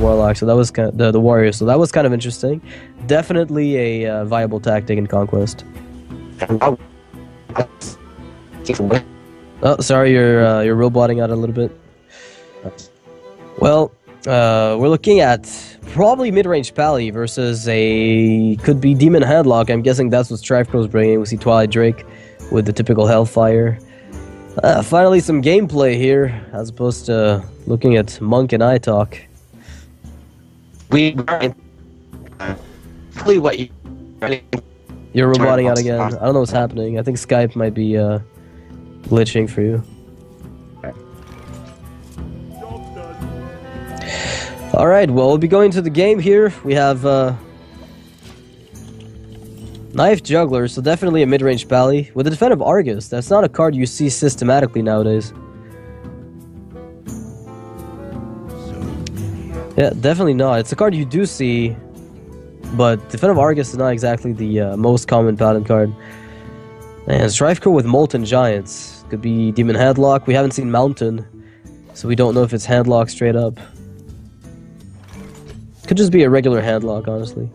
Warlock, so that was the Warrior, so that was kind of interesting. Definitely a viable tactic in Conquest. Oh, sorry, you're roboting out a little bit. Well, we're looking at probably mid-range Pally versus could be Demon Headlock. I'm guessing that's what StrifeCro's bringing. We see Twilight Drake with the typical Hellfire. Finally some gameplay here, as opposed to looking at Monk and I talk. You're roboting out again. I don't know what's happening. I think Skype might be glitching for you. Alright, well, we'll be going to the game here. We have Knife Juggler, so definitely a mid-range Pally. With the Defensive Argus, that's not a card you see systematically nowadays. Yeah, definitely not. It's a card you do see, but Defensive Argus is not exactly the most common Paladin card. And StrifeCro with Molten Giants. Could be Demon Headlock. We haven't seen Mountain, so we don't know if it's Handlock straight up. Could just be a regular Handlock, honestly.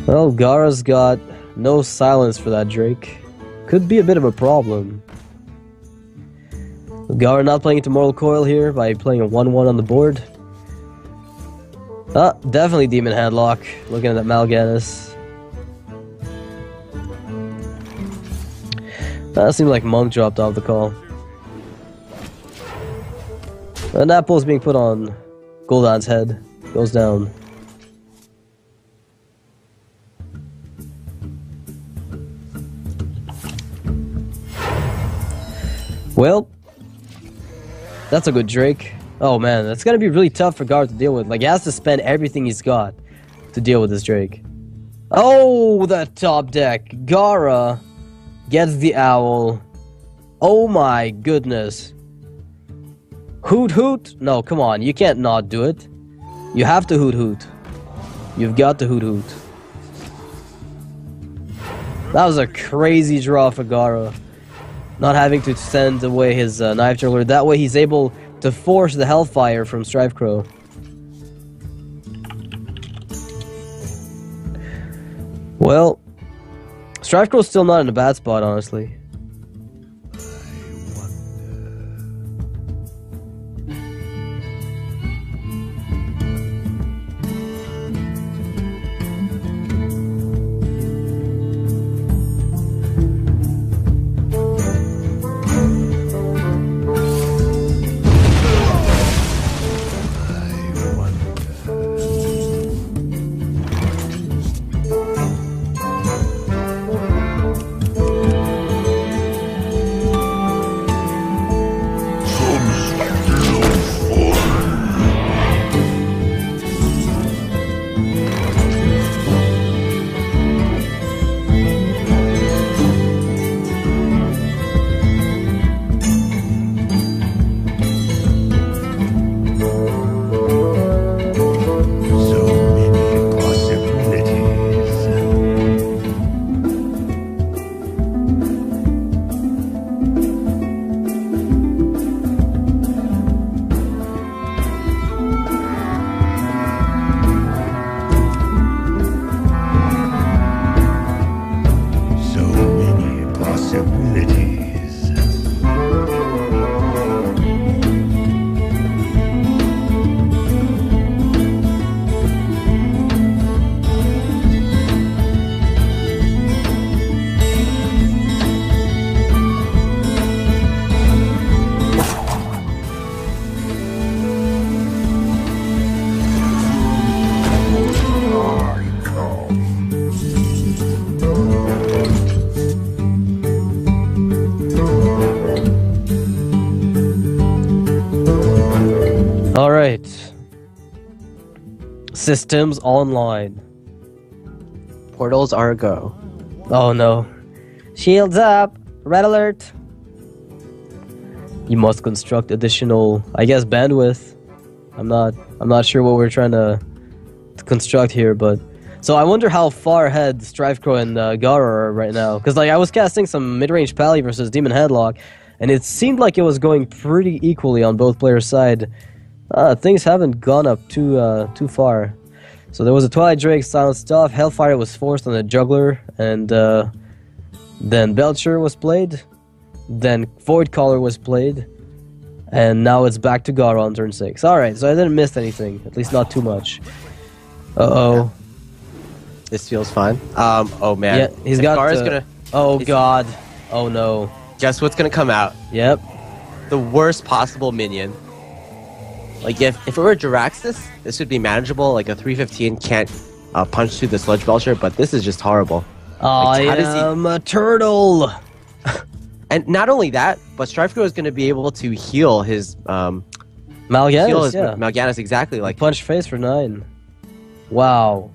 Well, Gaara's got no silence for that Drake. Could be a bit of a problem. Gaara not playing into Mortal Coil here by playing a 1-1 on the board. Definitely Demon Headlock. Looking at that Mal'Ganis. That seemed like Monk dropped off the call. And Apple's being put on Gul'dan's head. Goes down. Well, that's a good Drake. Oh man, that's gonna be really tough for Gaara to deal with. Like, he has to spend everything he's got to deal with this Drake. Oh, that top deck. Gaara gets the Owl. Oh my goodness. Hoot hoot? No, come on, you can't not do it. You have to hoot hoot. You've got to hoot hoot. That was a crazy draw for Gaara. Not having to send away his Knife Juggler. That way he's able to force the Hellfire from StrifeCro. Well, StrifeCro's still not in a bad spot, honestly. Alright. Systems online. Portals are a go. Oh no. Shields up! Red alert! You must construct additional, I guess, bandwidth. I'm not sure what we're trying to construct here, but so I wonder how far ahead StrifeCro and Gaara are right now. Because like I was casting some mid-range Pally versus Demon Headlock, and it seemed like it was going pretty equally on both players' side. Things haven't gone up too far. So there was a Twilight Drake, Silent Stuff, Hellfire was forced on the Juggler, and then Belcher was played, then Void Caller was played, and now it's back to Gaara on turn 6. Alright, so I didn't miss anything, at least not too much. Uh-oh. This feels fine. Oh man. Yeah, he's got Gaara's gonna... Oh god. Oh no. Guess what's gonna come out? Yep. The worst possible minion. Like, if it were Jiraxis, this would be manageable. Like, a 315 can't punch through the Sludge Belcher, but this is just horrible. I am a turtle! And not only that, but StrifeCro is going to be able to heal his... Mal'Ganis, yeah. Mal'Ganis, exactly. Like, punch face for 9. Wow.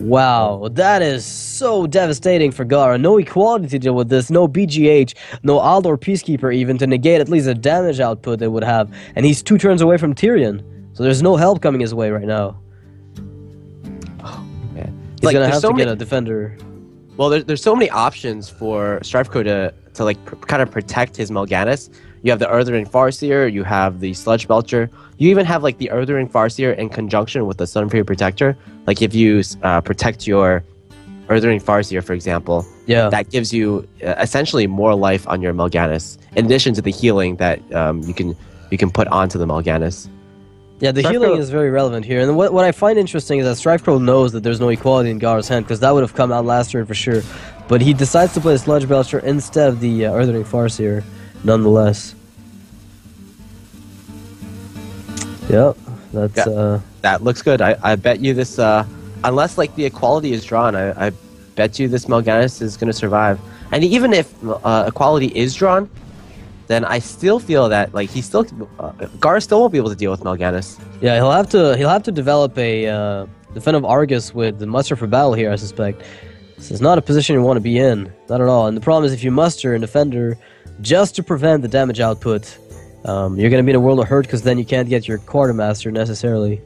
Wow, that is so devastating for Gaara. No equality to deal with this, no BGH, no Aldor Peacekeeper even to negate at least the damage output they would have. And he's 2 turns away from Tyrion, so there's no help coming his way right now. oh man. He's gonna have to get a defender. Well, there's so many options for StrifeCro to like kind of protect his Mal'Ganis. You have the Earthring Farseer, you have the Sludge Belcher, you even have like the Earthring Farseer in conjunction with the Sunfury Protector. Like if you protect your Earthring Farseer, for example, yeah, that gives you essentially more life on your Mal'Ganis, in addition to the healing that you can put onto the Mal'Ganis. Yeah, the healing is very relevant here. And what I find interesting is that StrifeCro knows that there's no equality in Gaara's hand, because that would have come out last turn for sure. But he decides to play the Sludge Belcher instead of the Earthring Farseer, nonetheless. Yep, that's... Yeah, that looks good. I bet you this... unless like the equality is drawn, I bet you this Mal'Ganis is going to survive. And even if equality is drawn, then I still feel that like Gaara still won't be able to deal with Mal'Ganis. Yeah, he'll have to develop a defensive Argus with the muster for battle here, I suspect. This is not a position you want to be in, not at all. And the problem is if you muster a defender just to prevent the damage output, you're going to be in a world of hurt because then you can't get your Quartermaster necessarily.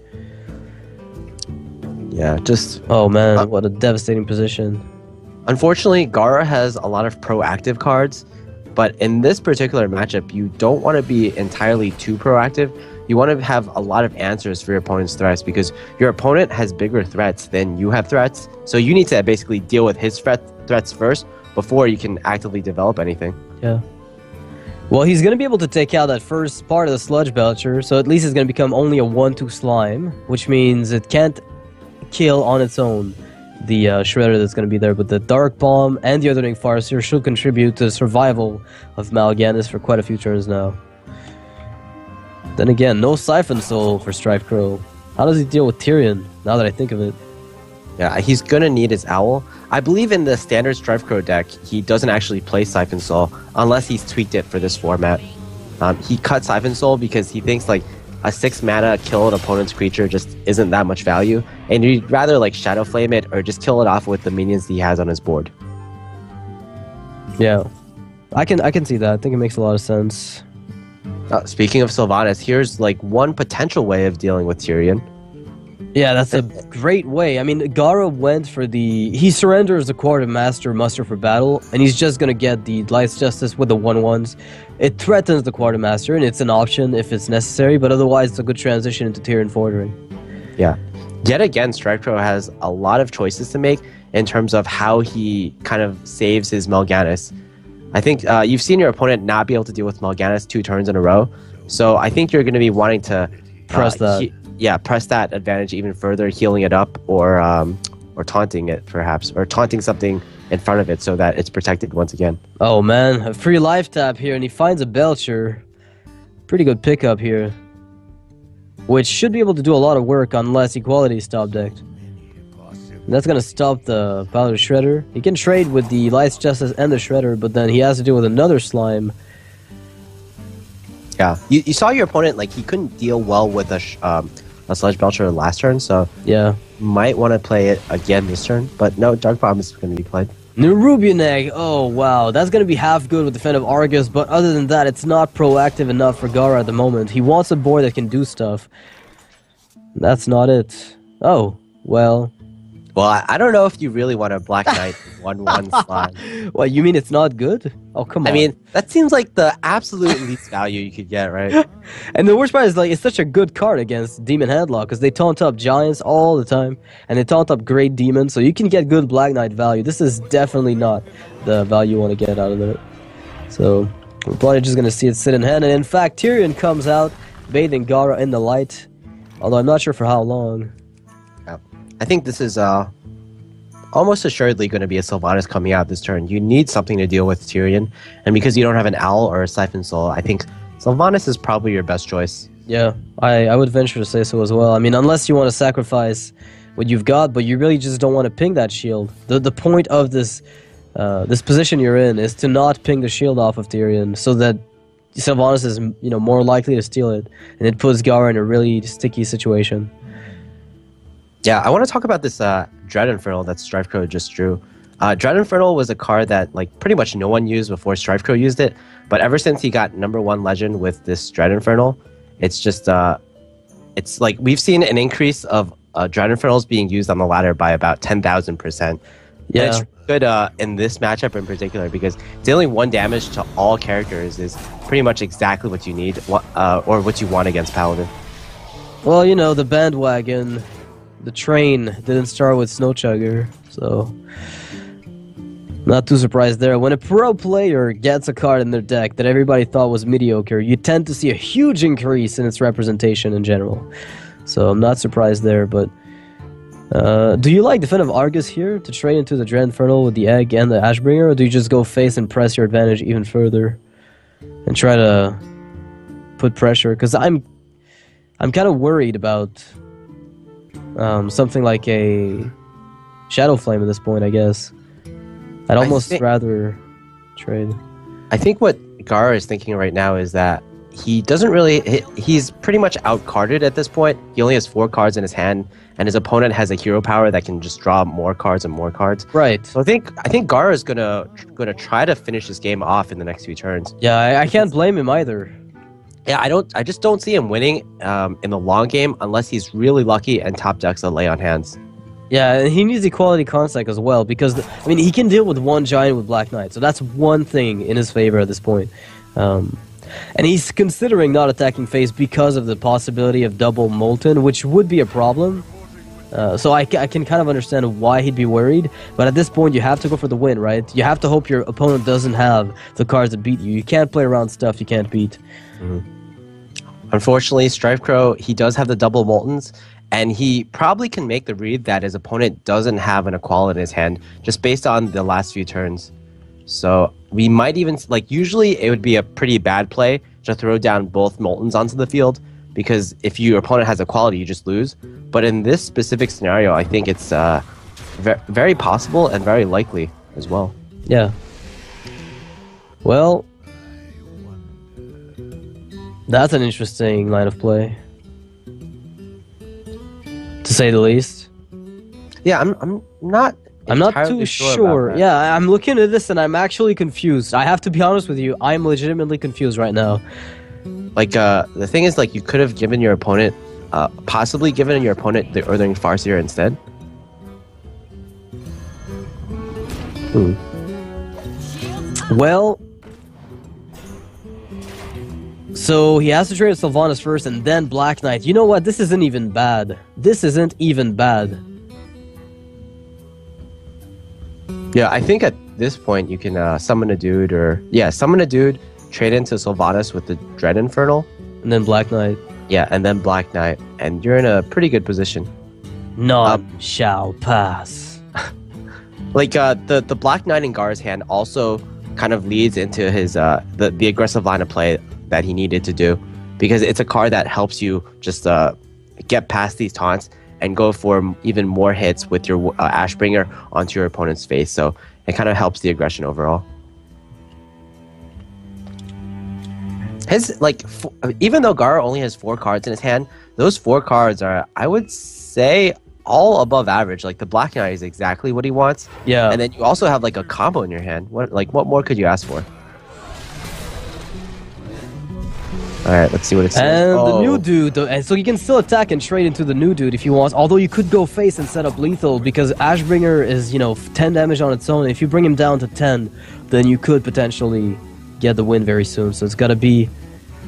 Yeah, just... Oh man, what a devastating position. Unfortunately, Gaara has a lot of proactive cards, but in this particular matchup, you don't want to be entirely too proactive. You want to have a lot of answers for your opponent's threats, because your opponent has bigger threats than you have threats. So you need to basically deal with his threats first before you can actively develop anything. Yeah. Well, he's going to be able to take out that first part of the Sludge Belcher, so at least it's going to become only a 1-2 slime, which means it can't kill on its own the Shredder that's going to be there, but the Dark Bomb and the Earthring Farseer should contribute to the survival of Mal'Ganis for quite a few turns now. Then again, no Siphon Soul for StrifeCro. How does he deal with Tyrion, now that I think of it? Yeah, he's going to need his Owl. I believe in the standard StrifeCro deck, he doesn't actually play Siphon Soul unless he's tweaked it for this format. He cut Siphon Soul because he thinks like a 6 mana kill an opponent's creature just isn't that much value, and he'd rather like Shadow Flame it or just kill it off with the minions he has on his board. Yeah, I can see that. I think it makes a lot of sense. Speaking of Sylvanas, here's like one potential way of dealing with Tyrion. Yeah, that's a great way. I mean, Gaara went for he surrenders the Quartermaster muster for battle, and he's just gonna get the Light's Justice with the 1/1s. It threatens the Quartermaster, and it's an option if it's necessary, but otherwise it's a good transition into Tyrion Fordring. Yeah. Yet again, StrifeCro has a lot of choices to make in terms of how he kind of saves his Mal'Ganis. I think you've seen your opponent not be able to deal with Mal'Ganis 2 turns in a row, so I think you're going to be wanting to press that. Press that advantage even further, healing it up, or taunting it perhaps, or taunting something in front of it so that it's protected once again. Oh man, a free life tap here, and he finds a Belcher. Pretty good pickup here, which should be able to do a lot of work unless equality is top decked. And that's gonna stop the Paladin Shredder. He can trade with the Light's Justice and the Shredder, but then he has to deal with another slime. Yeah, you saw your opponent, like, he couldn't deal well with a Sludge Belcher last turn, so yeah, might want to play it again this turn. But no, Dark Bomb is going to be played. Nerubian Egg, oh wow, that's going to be half good with Defensive Argus, but other than that, it's not proactive enough for Gaara at the moment. He wants a board that can do stuff. That's not it. Oh, well. Well, I don't know if you really want a Black Knight 1/1 slot. Well, you mean it's not good? Oh, come on. I mean, that seems like the absolute least value you could get, right? And the worst part is, like, it's such a good card against Demon Headlock because they taunt up giants all the time, and they taunt up great demons, so you can get good Black Knight value. This is definitely not the value you want to get out of it. So we're probably just gonna see it sit in hand, and in fact, Tyrion comes out bathing Gaara in the light, although I'm not sure for how long. Yeah. I think this is almost assuredly going to be a Sylvanas coming out this turn. You need something to deal with Tyrion, and because you don't have an Owl or a Siphon Soul, I think Sylvanas is probably your best choice. Yeah, I would venture to say so as well. I mean, unless you want to sacrifice what you've got, but you really just don't want to ping that shield. The point of this this position you're in is to not ping the shield off of Tyrion, so that Sylvanas is, you know, more likely to steal it, and it puts Gaara in a really sticky situation. Yeah, I want to talk about this Dread Infernal that StrifeCro just drew. Dread Infernal was a card that like pretty much no one used before StrifeCro used it, but ever since he got #1 legend with this Dread Infernal, it's just it's like we've seen an increase of Dread Infernals being used on the ladder by about 10,000%. Yeah, and it's good in this matchup in particular because dealing 1 damage to all characters is pretty much exactly what you need or what you want against Paladin. well, you know, the bandwagon, the train didn't start with Snow Chugger, so not too surprised there. When a pro player gets a card in their deck that everybody thought was mediocre, you tend to see a huge increase in its representation in general. So I'm not surprised there, but do you like Definitive Argus here to trade into the Dread Infernal with the Egg and the Ashbringer, or do you just go face and press your advantage even further and try to put pressure? Because I'm kind of worried about something like a Shadow Flame at this point, I guess. I'd almost rather trade. I think what Gaara is thinking right now is that he doesn't really... He's pretty much out-carded at this point. He only has 4 cards in his hand, and his opponent has a hero power that can just draw more cards and more cards. Right. So I think Gaara is gonna try to finish this game off in the next few turns. Yeah, I can't blame him either. Yeah, I just don't see him winning in the long game unless he's really lucky and top decks a Lay on Hands. Yeah, and he needs equality contact as well, because, I mean, he can deal with 1 giant with Black Knight, so that's one thing in his favor at this point. And he's considering not attacking face because of the possibility of double Molten, which would be a problem. So I can kind of understand why he'd be worried, but at this point you have to go for the win, right? You have to hope your opponent doesn't have the cards that beat you. You can't play around stuff you can't beat. Mm-hmm. Unfortunately, StrifeCro, he does have the double Moltens, and he probably can make the read that his opponent doesn't have an equality in his hand, just based on the last few turns. So we might even, like, usually it would be a pretty bad play to throw down both Moltens onto the field, because if your opponent has equality, you just lose. But in this specific scenario, I think it's very possible and very likely as well. Yeah. Well, that's an interesting line of play, to say the least. Yeah, I'm not too sure. Yeah, I'm looking at this and I'm actually confused. I have to be honest with you. I'm legitimately confused right now. Like, the thing is, like, you could have given your opponent, possibly given your opponent the Earthling Farseer instead. Well, so he has to trade Sylvanas first and then Black Knight. You know what? This isn't even bad. This isn't even bad. Yeah, I think at this point you can summon a dude, summon a dude, trade into Sylvanas with the Dread Infernal. And then Black Knight. Yeah, and then Black Knight, and you're in a pretty good position. None shall pass. Like, the Black Knight in Gaara's hand also kind of leads into his the aggressive line of play that he needed to do, because it's a card that helps you just get past these taunts and go for even more hits with your Ashbringer onto your opponent's face. So it kind of helps the aggression overall. His, like, even though Gaara only has 4 cards in his hand, those 4 cards are, I would say, all above average. Like, the Black Knight is exactly what he wants. Yeah. And then you also have, like, a combo in your hand. What more could you ask for? Alright, let's see what it says. And the new dude, and so you can still attack and trade into the new dude if you want, although you could go face and set up lethal, because Ashbringer is, 10 damage on its own. If you bring him down to 10, then you could potentially get the win very soon. So it's gotta be...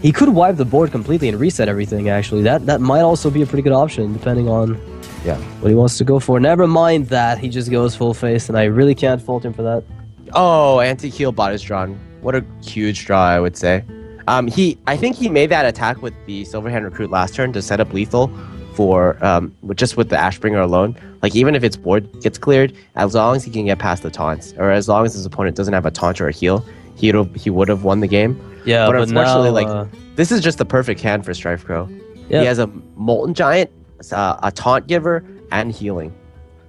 He could wipe the board completely and reset everything, actually. That might also be a pretty good option, depending on what he wants to go for. Never mind that, he just goes full face, and I really can't fault him for that. Oh, anti-heal bot is drawn. What a huge draw, I would say. I think he made that attack with the Silverhand Recruit last turn to set up lethal for just with the Ashbringer alone. Like, even if its board gets cleared, as long as he can get past the taunts, or as long as his opponent doesn't have a taunt or a heal, he would have won the game. Yeah, but unfortunately, now, this is just the perfect hand for StrifeCro. Yeah. He has a Molten Giant, a Taunt Giver, and healing.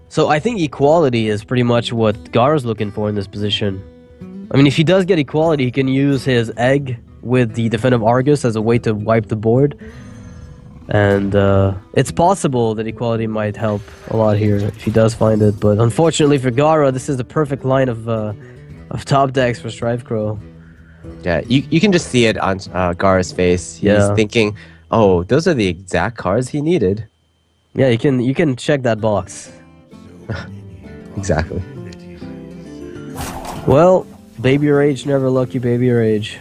So I think equality is pretty much what Gaara's looking for in this position. I mean, if he does get equality, he can use his egg with the Defensive Argus as a way to wipe the board. And it's possible that equality might help a lot here if he does find it. But unfortunately for Gaara, this is the perfect line of top decks for StrifeCro. Yeah, you can just see it on Gaara's face. He's thinking, oh, those are the exact cards he needed. Yeah, you can check that box. Exactly. Well, baby rage, never lucky baby rage.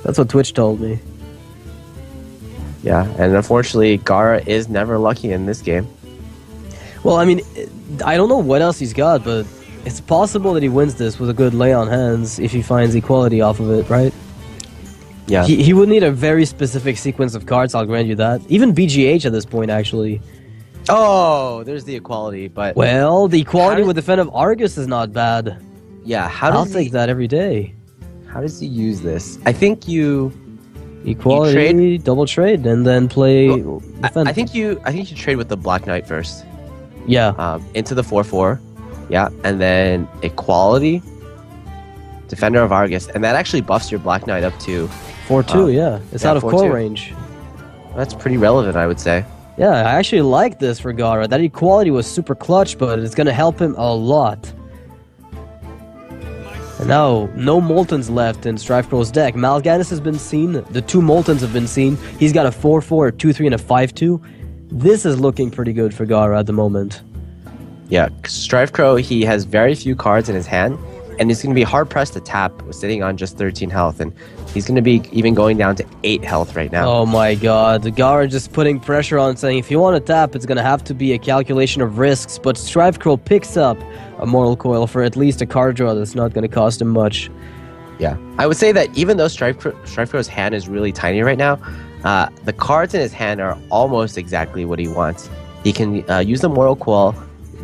That's what Twitch told me. Yeah, and unfortunately, Gaara is never lucky in this game. Well, I mean, I don't know what else he's got, but it's possible that he wins this with a good lay on hands if he finds equality off of it, right? Yeah. He would need a very specific sequence of cards, I'll grant you that. Even BGH at this point, actually. Oh, there's the equality, but... Well, the equality with Defensive Argus is not bad. Yeah, I'll take that every day. How does he use this? I think you... Equality, trade? Double trade, and then play... Well, I think you trade with the Black Knight first. Yeah. Into the 4/4. Yeah, and then equality, Defender of Argus, and that actually buffs your Black Knight up to 4/2. Yeah, it's out of core range. That's pretty relevant, I would say. Yeah, I actually like this for Gaara. That equality was super clutch, but it's gonna help him a lot. And now, no Moltens left in StrifeCro's deck. Mal'Ganis has been seen. The two Moltens have been seen. He's got a 4/4, a 2/3, and a 5/2. This is looking pretty good for Gaara at the moment. Yeah, StrifeCro, he has very few cards in his hand, and he's going to be hard-pressed to tap sitting on just 13 health, and he's going to be even going down to 8 health right now. Oh my god, Gaara just putting pressure on, saying if you want to tap, it's going to have to be a calculation of risks, but StrifeCro picks up a Mortal Coil for at least a card draw that's not going to cost him much. Yeah, I would say that even though StrifeCro's hand is really tiny right now, the cards in his hand are almost exactly what he wants. He can use the Mortal Coil,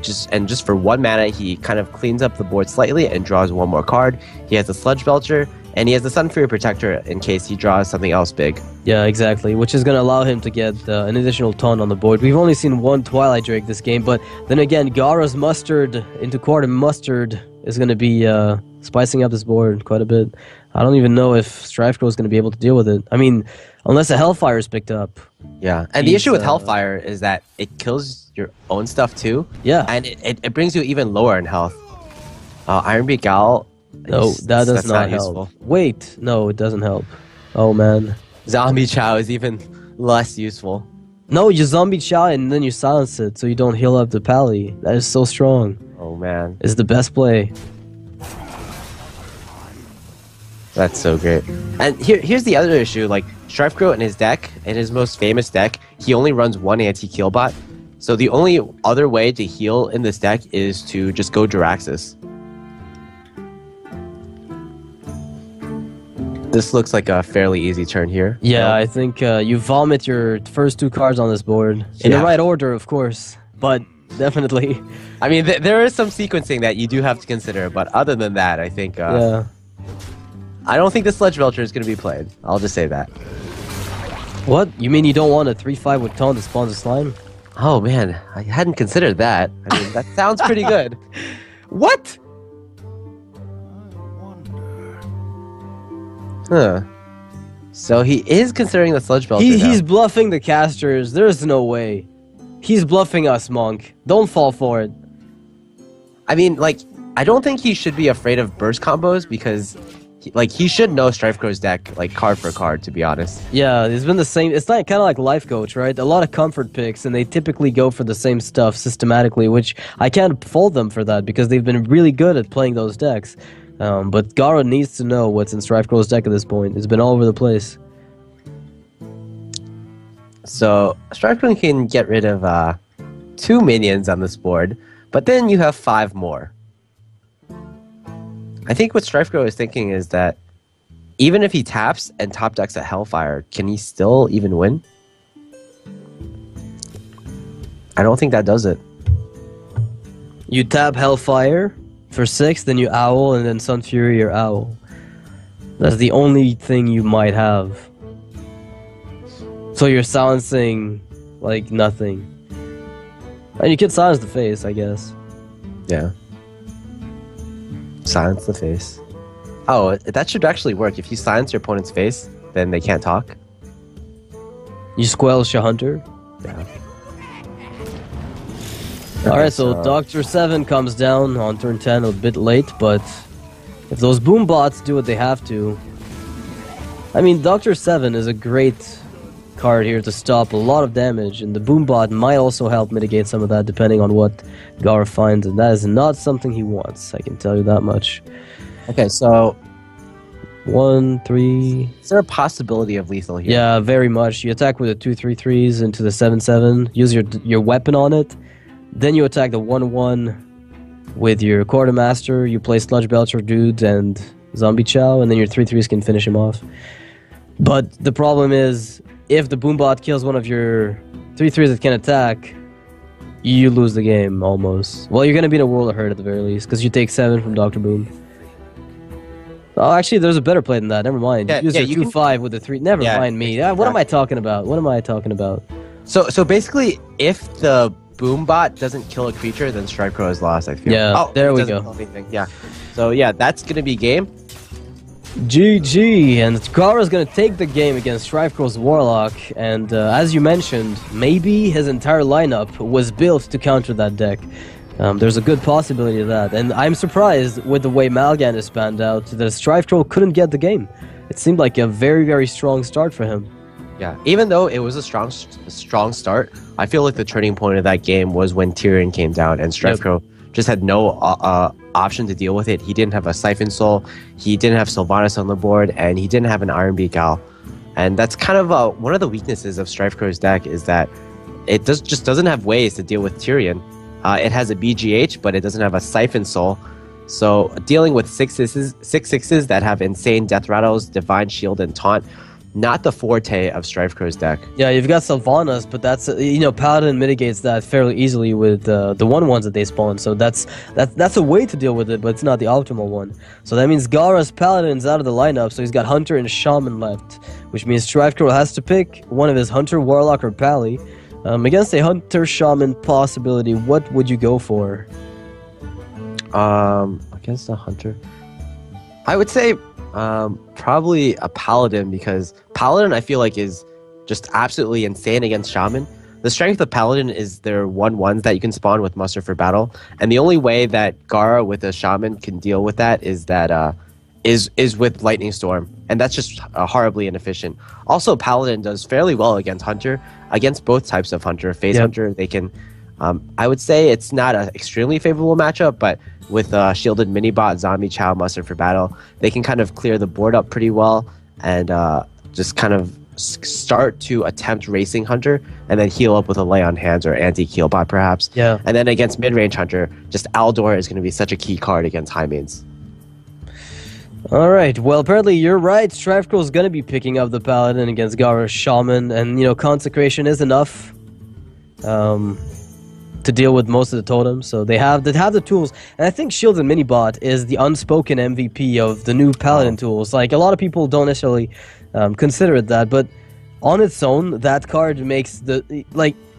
just for 1 mana, he kind of cleans up the board slightly and draws 1 more card. He has the Sludge Belcher, and he has the Sunfury Protector in case he draws something else big. Yeah, exactly, which is going to allow him to get an additional taunt on the board. We've only seen 1 Twilight Drake this game, but then again, Gaara's Mustard into Quarter Mustard is going to be spicing up this board quite a bit. I don't even know if StrifeCro is going to be able to deal with it. I mean, unless a Hellfire is picked up. Yeah, and the issue with Hellfire is that it kills your own stuff too. Yeah. And it brings you even lower in health. Ironbeak Gal... No, that does not help. Useful. Wait, no, it doesn't help. Oh man. Zombie Chow is even less useful. No, you Zombie Chow and then you silence it so you don't heal up the pally. That is so strong. Oh man. It's the best play. That's so great. And here's the other issue, like StrifeCro in his deck, in his most famous deck, he only runs 1 anti-heal bot. So the only other way to heal in this deck is to just go Jiraxxus. This looks like a fairly easy turn here. Yeah, I think you vomit your first 2 cards on this board. In the right order, of course, but definitely. I mean, there is some sequencing that you do have to consider, but other than that, I think... yeah. I don't think the Sludge Belcher is going to be played. I'll just say that. What? You mean you don't want a 3/5 with taunt that spawns a slime? Oh man, I hadn't considered that. I mean, that sounds pretty good. What? Huh. So he is considering the Sludge Belcher now. He's bluffing the casters. There's no way. He's bluffing us, Monk. Don't fall for it. I mean, like, I don't think he should be afraid of burst combos because He should know StrifeCro's deck like card for card, to be honest. Yeah, it's been the same. It's like kind of like Life Coach, right? A lot of comfort picks, and they typically go for the same stuff systematically, which I can't fault them for that because they've been really good at playing those decks. But Gaara needs to know what's in StrifeCro's deck at this point. It's been all over the place. So StrifeCro can get rid of 2 minions on this board, but then you have 5 more. I think what StrifeCro is thinking is that even if he taps and top decks a Hellfire, can he still even win? I don't think that does it. You tap Hellfire for 6, then you Owl, and then Sun Fury or Owl. That's the only thing you might have. So you're silencing, like, nothing. And you can silence the face, I guess. Yeah. Silence the face. Oh, that should actually work. If you silence your opponent's face, then they can't talk. You squelch a Hunter. Yeah. Alright, so Dr. 7 comes down on turn 10 a bit late, but if those boom bots do what they have to... I mean, Dr. 7 is a great card here to stop a lot of damage, and the boom bot might also help mitigate some of that depending on what Gaara finds, and that is not something he wants, I can tell you that much. Okay, so 1, 3... is there a possibility of lethal here? Yeah, very much. You attack with the 2/3/3s into the 7/7, use your weapon on it, then you attack the 1/1 with your Quartermaster, you play Sludge Belcher dudes and Zombie Chow, and then your 3/3s can finish him off. But the problem is, if the Boombot kills one of your 3/3s that can attack, you lose the game, almost. Well, you're going to be in a World of Hurt at the very least, because you take 7 from Dr. Boom. Oh, actually, there's a better play than that. Never mind. Yeah, Use your 2/5 with the 3. Never mind me. What am I talking about? What am I talking about? So basically, if the Boombot doesn't kill a creature, then StrifeCro is lost, I feel. Yeah, there we go. Yeah. So yeah, that's going to be game. GG, and Gaara's gonna take the game against StrifeCro's Warlock, and as you mentioned, maybe his entire lineup was built to counter that deck. There's a good possibility of that, and I'm surprised with the way Malgan is spanned out that StrifeCro couldn't get the game. It seemed like a very, very strong start for him. Yeah, even though it was a strong start, I feel like the turning point of that game was when Tyrion came down and StrifeCro just had no option to deal with it. He didn't have a Siphon Soul, he didn't have Sylvanas on the board, and he didn't have an Iron Beak Owl. And that's kind of one of the weaknesses of StrifeCro's deck is that it just doesn't have ways to deal with Tyrion. It has a BGH, but it doesn't have a Siphon Soul. So dealing with 6/6s that have insane Death Rattles, Divine Shield, and Taunt, not the forte of StrifeCro's deck. Yeah, you've got Sylvanas, but that's Paladin mitigates that fairly easily with the 1/1s that they spawn. So that's a way to deal with it, but it's not the optimal one. So that means Gaara's Paladin's out of the lineup, so he's got Hunter and Shaman left, which means StrifeCro has to pick one of his Hunter, Warlock, or Pally. Against a Hunter Shaman possibility, what would you go for? Against a Hunter, I would say probably a Paladin, because Paladin I feel like is just absolutely insane against Shaman. The strength of Paladin is their 1/1s that you can spawn with Muster for Battle, and the only way that Gaara with a Shaman can deal with that is with Lightning Storm, and that's just horribly inefficient. Also, Paladin does fairly well against Hunter, against both types of Hunter. Phase Hunter, they can, I would say it's not an extremely favorable matchup, but with Shielded Minibot, Zombie Chow, Muster for Battle, they can kind of clear the board up pretty well, and just kind of start to attempt racing Hunter, and then heal up with a Lay on Hands or Anti-Keelbot perhaps. Yeah. And then against mid-range Hunter, just Aldor is going to be such a key card against high mains. Alright, well apparently you're right. StrifeCro's gonna be picking up the Paladin against Gaara's Shaman, and Consecration is enough to deal with most of the totems, so they have the tools. And I think Shield and Minibot is the unspoken MVP of the new Paladin tools. Like, a lot of people don't necessarily consider it that, but on its own, that card makes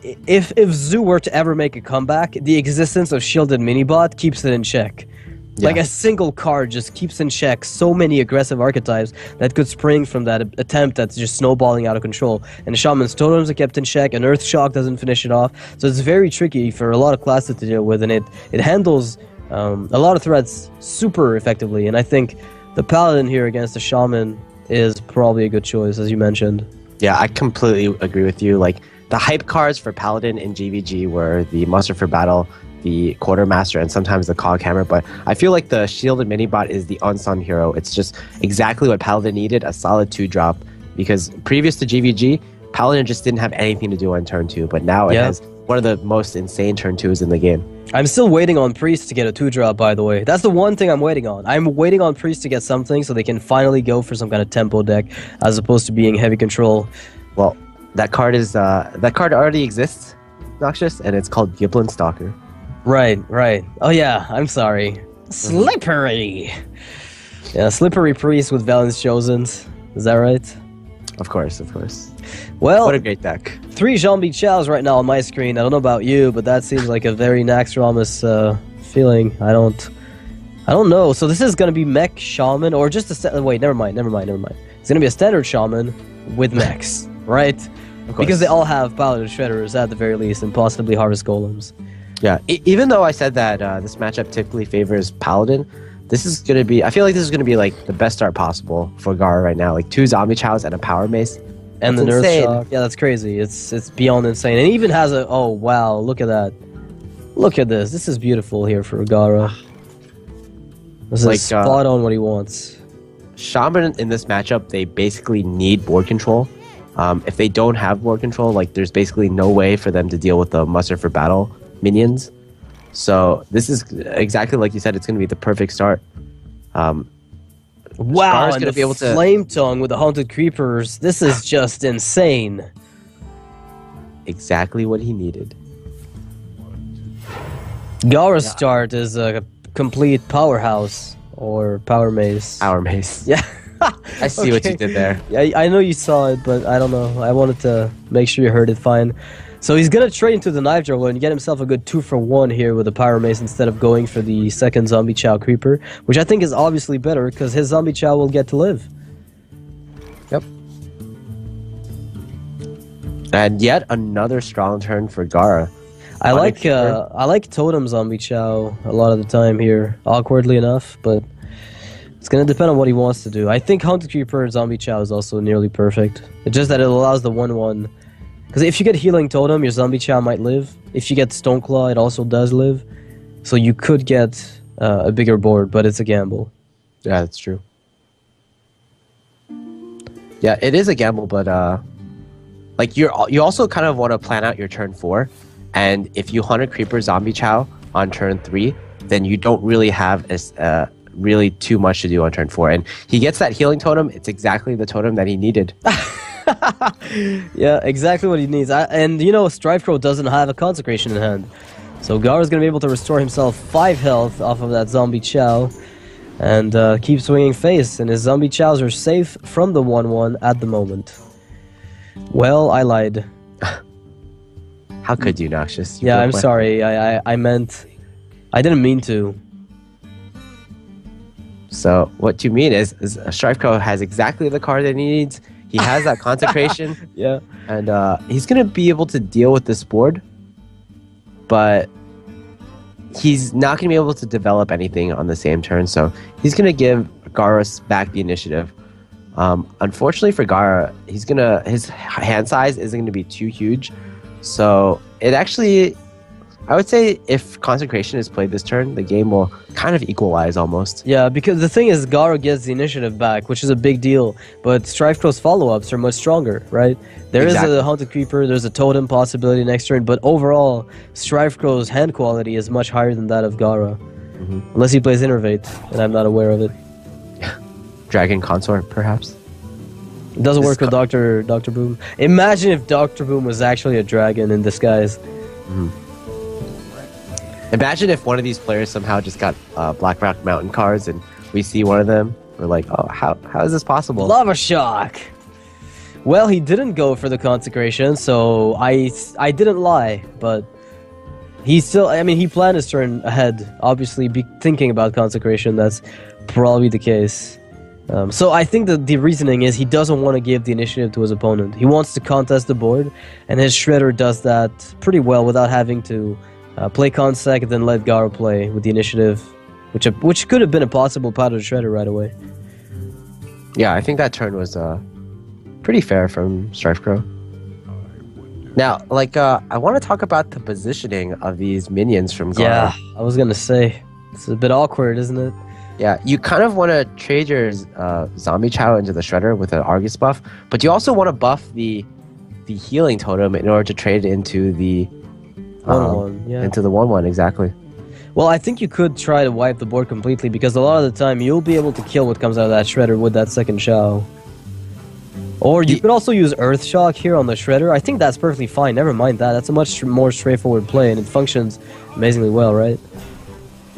if Zoo were to ever make a comeback, the existence of Shield and Minibot keeps it in check. Yeah. Like, a single card just keeps in check so many aggressive archetypes that could spring from that attempt that's just snowballing out of control. And Shaman's totems are kept in check, and Earth Shock doesn't finish it off. So it's very tricky for a lot of classes to deal with, and it handles a lot of threats super effectively. And I think The Paladin here against the Shaman is probably a good choice, as you mentioned. Yeah, I completely agree with you. Like, the hype cards for Paladin in GVG were the Muster for Battle, the Quartermaster, and sometimes the Cog Hammer, but I feel like the Shielded Minibot is the unsung hero. It's just exactly what Paladin needed, a solid 2-drop, because previous to GVG, Paladin just didn't have anything to do on turn 2, but now it has one of the most insane turn 2s in the game. I'm still waiting on Priest to get a 2-drop, by the way. That's the one thing I'm waiting on. I'm waiting on Priest to get something so they can finally go for some kind of tempo deck, as opposed to being heavy control. Well, that card is that card already exists, Noxious, and it's called Giblin Stalker. Right. Oh yeah, I'm sorry. Slippery! Yeah, Slippery Priest with Valence Chosens. Is that right? Of course. Well, what a great deck. 3 Zombie Chows right now on my screen. I don't know about you, but that seems like a very Naxxramas feeling. I don't know. So this is gonna be Mech Shaman, or just a wait, never mind. It's gonna be a standard Shaman with mechs, right? Because they all have Paladin Shredders at the very least, and possibly Harvest Golems. Yeah, even though I said that this matchup typically favors Paladin, this is going to be, I feel like this is going to be like the best start possible for Gaara right now. Like 2 Zombie Chows and a Power Mace. And that's the Nerf Shock. Yeah, that's crazy. It's beyond insane. And it even has a, oh wow, look at that. Look at this. This is beautiful here for Gaara. This is like, spot on what he wants. Shaman in this matchup, they basically need board control. If they don't have board control, like there's basically no way for them to deal with the Muster for Battle minions. So this is exactly like you said. It's going to be the perfect start. Wow, and gonna the be able to Flame Tongue with the Haunted Creepers. This is just insane. Exactly what he needed. Gaara's start is a complete powerhouse or power mace. Power mace. Yeah. I see what you did there. Yeah, I know you saw it, but I don't know. I wanted to make sure you heard it fine. So he's gonna trade into the Knife Juggler and get himself a good 2-for-1 here with the Pyro Mace instead of going for the second Zombie Chow Creeper, which I think is obviously better because his Zombie Chow will get to live. Yep. And yet another strong turn for Gaara. I like Totem Zombie Chow a lot of the time here, awkwardly enough, but it's gonna depend on what he wants to do. I think Haunted Creeper and Zombie Chow is also nearly perfect. It's just that it allows the 1/1. Because if you get Healing Totem, your Zombie Chow might live. If you get Stoneclaw, it also does live. So you could get a bigger board, but it's a gamble. Yeah, that's true. Yeah, it is a gamble, but like you also kind of want to plan out your turn 4, and if you Haunted Creeper Zombie Chow on turn 3, then you don't really have really too much to do on turn 4. And he gets that Healing Totem. It's exactly the totem that he needed. Yeah, exactly what he needs. And you know, StrifeCro doesn't have a Consecration in hand. So Gaara's going to be able to restore himself 5 health off of that Zombie Chow. And keep swinging face. And his Zombie Chows are safe from the 1/1 at the moment. Well, I lied. How could you, Noxious? Yeah, I'm sorry. I meant... I didn't mean to. So what you mean is StrifeCro has exactly the card that he needs. He has that Consecration. Yeah. And he's going to be able to deal with this board. But he's not going to be able to develop anything on the same turn. So he's going to give Gaara back the initiative. Unfortunately for Gaara, his hand size isn't going to be too huge. So it actually... I would say if Consecration is played this turn, the game will kind of equalize almost. Yeah, because the thing is, Gaara gets the initiative back, which is a big deal. But StrifeCro's follow-ups are much stronger, right? There is a Haunted Creeper, there's a Totem possibility next turn, but overall, StrifeCro's hand quality is much higher than that of Gaara. Unless he plays Innervate, and I'm not aware of it. Dragon Consort, perhaps? It doesn't work with Dr. Boom. Imagine if Dr. Boom was actually a dragon in disguise. Imagine if one of these players somehow just got Black Rock Mountain cards and we see one of them. We're like, oh, how is this possible? Lava Shock! Well, he didn't go for the Consecration, so I didn't lie, but he still, I mean, he planned his turn ahead. Obviously, thinking about Consecration, that's probably the case. So I think that the reasoning is he doesn't want to give the initiative to his opponent. He wants to contest the board, and his Shredder does that pretty well without having to play Consec and then let Gaara play with the initiative, which could have been a possible Powder Shredder right away. Yeah, I think that turn was pretty fair from StrifeCro. Now, like, I want to talk about the positioning of these minions from Gaara. Yeah, I was gonna say it's a bit awkward, isn't it? Yeah, you kind of want to trade your Zombie Chow into the Shredder with an Argus buff, but you also want to buff the healing totem in order to trade it into the 1/1, yeah. into the 1/1 exactly. Well, I think you could try to wipe the board completely because a lot of the time you'll be able to kill what comes out of that Shredder with that second Chow. Or you could also use Earth Shock here on the Shredder. I think that's perfectly fine. Never mind that. That's a much more straightforward play, and it functions amazingly well, right?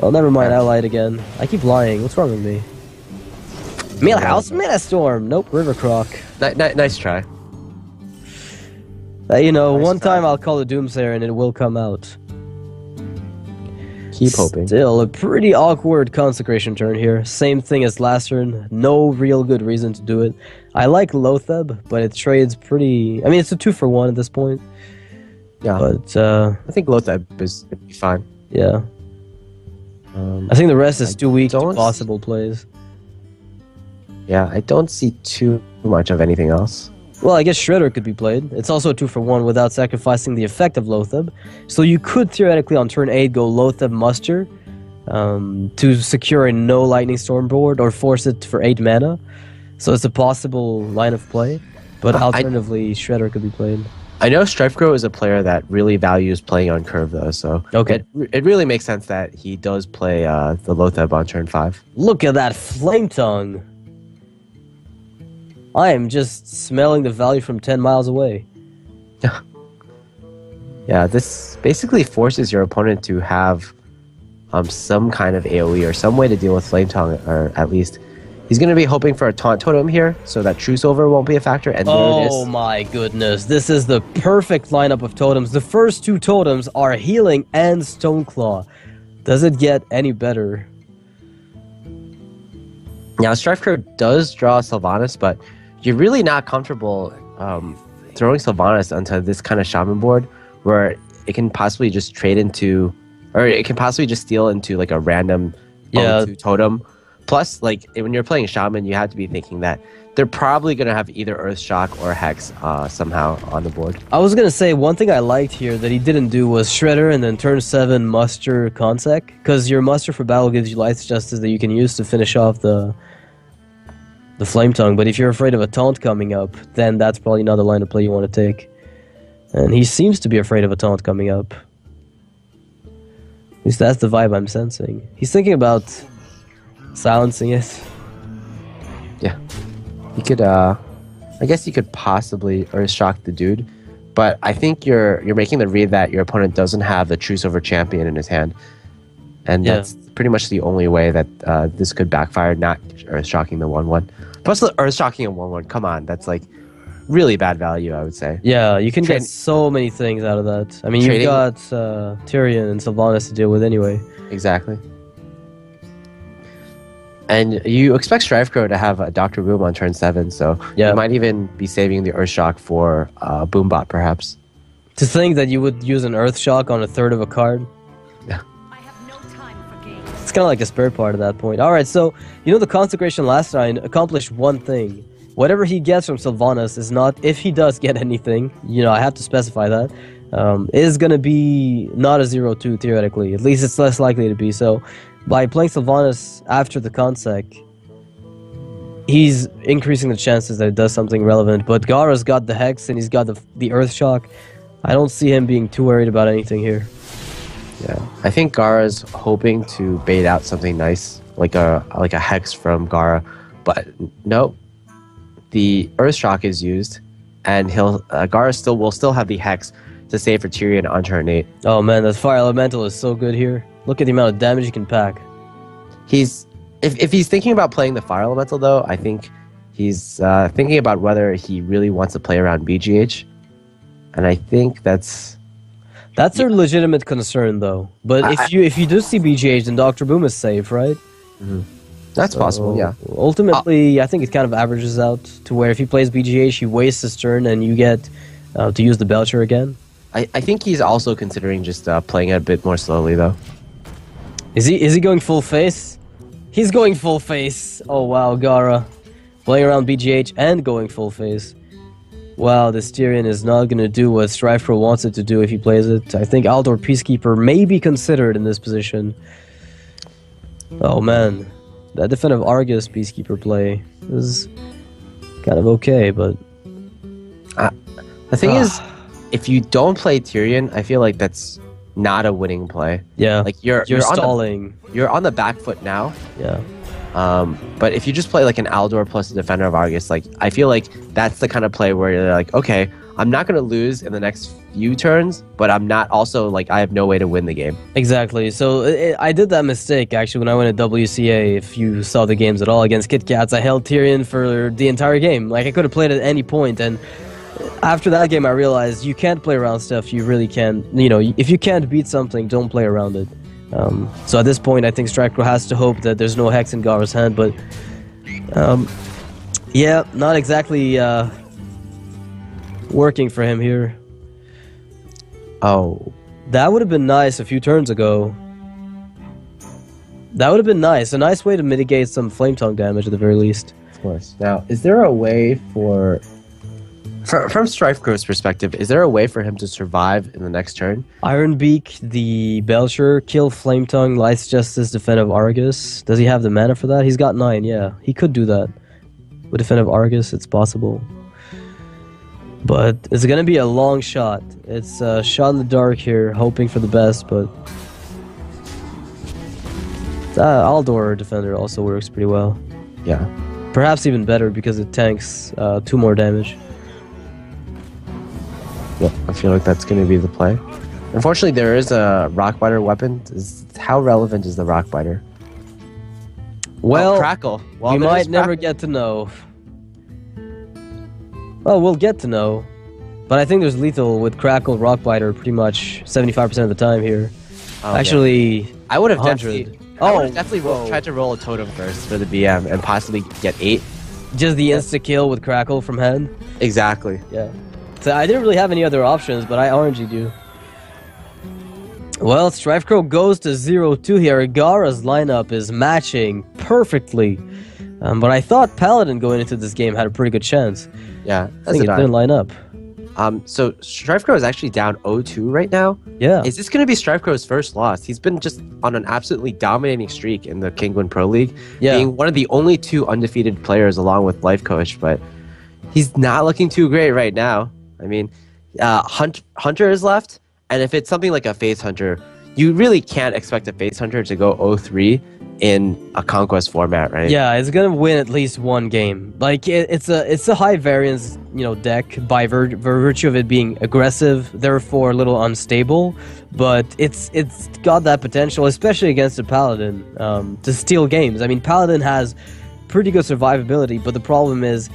Oh, never mind. I lied again. I keep lying. What's wrong with me? Millhouse Metastorm. Nope, River Croc. Nice try. You know, Nice one try. time I'll call the Doomsayer and it will come out. Keep hoping. Still, a pretty awkward Consecration turn here. Same thing as last turn. No real good reason to do it. I like Lotheb, but it trades pretty... I mean, it's a 2-for-1 at this point. Yeah, But, I think Lotheb is fine. yeah. I think the rest is I too weak to don't- possible plays. Yeah, I don't see too much of anything else. Well, I guess Shredder could be played. It's also a 2-for-1 without sacrificing the effect of Lotheb. So you could theoretically on turn 8 go Lotheb Muster to secure a no Lightning Storm board or force it for 8 mana. So it's a possible line of play. But alternatively, Shredder could be played. I know StrifeCro is a player that really values playing on curve though, so Okay. it really makes sense that he does play the Lotheb on turn 5. Look at that Flame Tongue! I am just smelling the value from 10 miles away. Yeah, this basically forces your opponent to have some kind of AoE or some way to deal with Flame Tongue, or at least he's going to be hoping for a Taunt Totem here so that True Silver won't be a factor, and there it Oh is. my goodness, this is the perfect lineup of totems. The first 2 totems are Healing and Stoneclaw. Does it get any better? Now, StrifeCro does draw Sylvanas, but you're really not comfortable throwing Sylvanas onto this kind of Shaman board where it can possibly just trade into, or it can possibly just steal into like a random Yeah. 0-2 totem. Plus, like when you're playing Shaman, you have to be thinking that they're probably going to have either Earth Shock or Hex somehow on the board. I was gonna say one thing I liked here that he didn't do was Shredder and then turn 7 Muster Consec, because your Muster for battle gives you Light's Justice that you can use to finish off the Flame Tongue. But if you're afraid of a taunt coming up, then that's probably not the line of play you want to take. And he seems to be afraid of a taunt coming up. At least that's the vibe I'm sensing. He's thinking about silencing it. Yeah. You could, I guess you could possibly Earth Shock the dude, but I think you're making the read that your opponent doesn't have the True Silver Champion in his hand. And Yeah. that's pretty much the only way that this could backfire, not Earth Shocking the 1/1. Plus, the Earth Shocking a 1/1, come on, that's like really bad value, I would say. Yeah, you can Train- get so many things out of that. I mean, you've Trading- got Tyrion and Sylvanas to deal with anyway. Exactly. And you expect StrifeCro to have a Dr. Boom on turn 7, so Yeah. you might even be saving the Earth Shock for Boombot, perhaps. To think that you would use an Earth Shock on a third of a card, I have no time for games. it's kind of like a spare part at that point. Alright, so, you know the Consecration last time accomplished one thing. Whatever he gets from Sylvanas is not, if he does get anything, you know, I have to specify that, is going to be not a 0-2 theoretically. At least it's less likely to be. So, by playing Sylvanas after the Consec, he's increasing the chances that it does something relevant. But Gaara's got the Hex and he's got the Earth Shock. I don't see him being too worried about anything here. Yeah, I think Gaara's hoping to bait out something nice, like a Hex from Gaara, but no, the Earth Shock is used, and Gaara will still have the Hex to save for Tyrion on turn 8. Oh man, that Fire Elemental is so good here. Look at the amount of damage he can pack. If he's thinking about playing the Fire Elemental though, I think he's thinking about whether he really wants to play around BGH, and I think that's A legitimate concern though. But if you do see BGH, then Dr. Boom is safe, right? possible. Yeah. Ultimately, I think it kind of averages out to where if he plays BGH, he wastes his turn and you get to use the Belcher again. I think he's also considering just playing it a bit more slowly though. Is he going full face? He's going full face. Oh wow, Gaara. playing around BGH and going full face. Wow, this Tyrion is not going to do what StrifeCro wants it to do if he plays it. I think Aldor Peacekeeper may be considered in this position. Oh man, that defensive Argus Peacekeeper play is kind of okay, but... the thing is, if you don't play Tyrion, I feel like that's not a winning play. Yeah, like you're stalling. You're on the back foot now. Yeah. But if you just play like an Aldor plus a defender of Argus, like I feel like that's the kind of play where you're like, okay, I'm not gonna lose in the next few turns, but I'm not also like I have no way to win the game. Exactly. So I did that mistake actually when I went to WCA. If you saw the games at all against Kit Kats, I held Tyrion for the entire game. Like I could have played at any point, and after that game, I realized you can't play around stuff. You really can. You know, if you can't beat something, don't play around it. So at this point, I think StrifeCro has to hope that there's no Hex in Gaara's hand, but yeah, not exactly working for him here. Oh. That would have been nice a few turns ago. That would have been nice. A nice way to mitigate some Flame Tongue damage at the very least. Of course. Now, is there a way for... From StrifeCro's perspective, is there a way for him to survive in the next turn? Ironbeak, the Belcher, kill Flame Tongue, Light's Justice, Defensive Argus. Does he have the mana for that? He's got 9, yeah. He could do that. With Defensive Argus, it's possible. But it's going to be a long shot. It's a shot in the dark here, hoping for the best, but... Aldor Defender also works pretty well. Yeah. Perhaps even better because it tanks 2 more damage. Yeah, I feel like that's going to be the play. Unfortunately, there is a Rockbiter weapon. How relevant is the Rockbiter? Well, Crackle. Well, we might never get to know. Well, we'll get to know. But I think there's lethal with Crackle, Rockbiter pretty much 75% of the time here. Oh, actually, yeah. I would have 100. definitely tried to roll a totem first for the BM and possibly get 8. Just the insta-kill with Crackle from hand? Exactly. Yeah. So I didn't really have any other options, but I RNG'd you. Well, StrifeCro goes to 0-2 here. Gaara's lineup is matching perfectly. But I thought Paladin going into this game had a pretty good chance. Yeah, I think it didn't line up. So StrifeCro is actually down 0-2 right now. Yeah. Is this going to be StrifeCro's first loss? He's been just on an absolutely dominating streak in the Kingwin Pro League, being one of the only 2 undefeated players along with Life Coach, but he's not looking too great right now. I mean, Hunter is left, and if it's something like a Face Hunter, you really can't expect a Face Hunter to go 0-3 in a Conquest format, right? Yeah, it's gonna win at least one game. Like it's a high variance, deck by virtue of it being aggressive, therefore a little unstable. But it's got that potential, especially against a Paladin, to steal games. I mean, Paladin has pretty good survivability, but the problem is,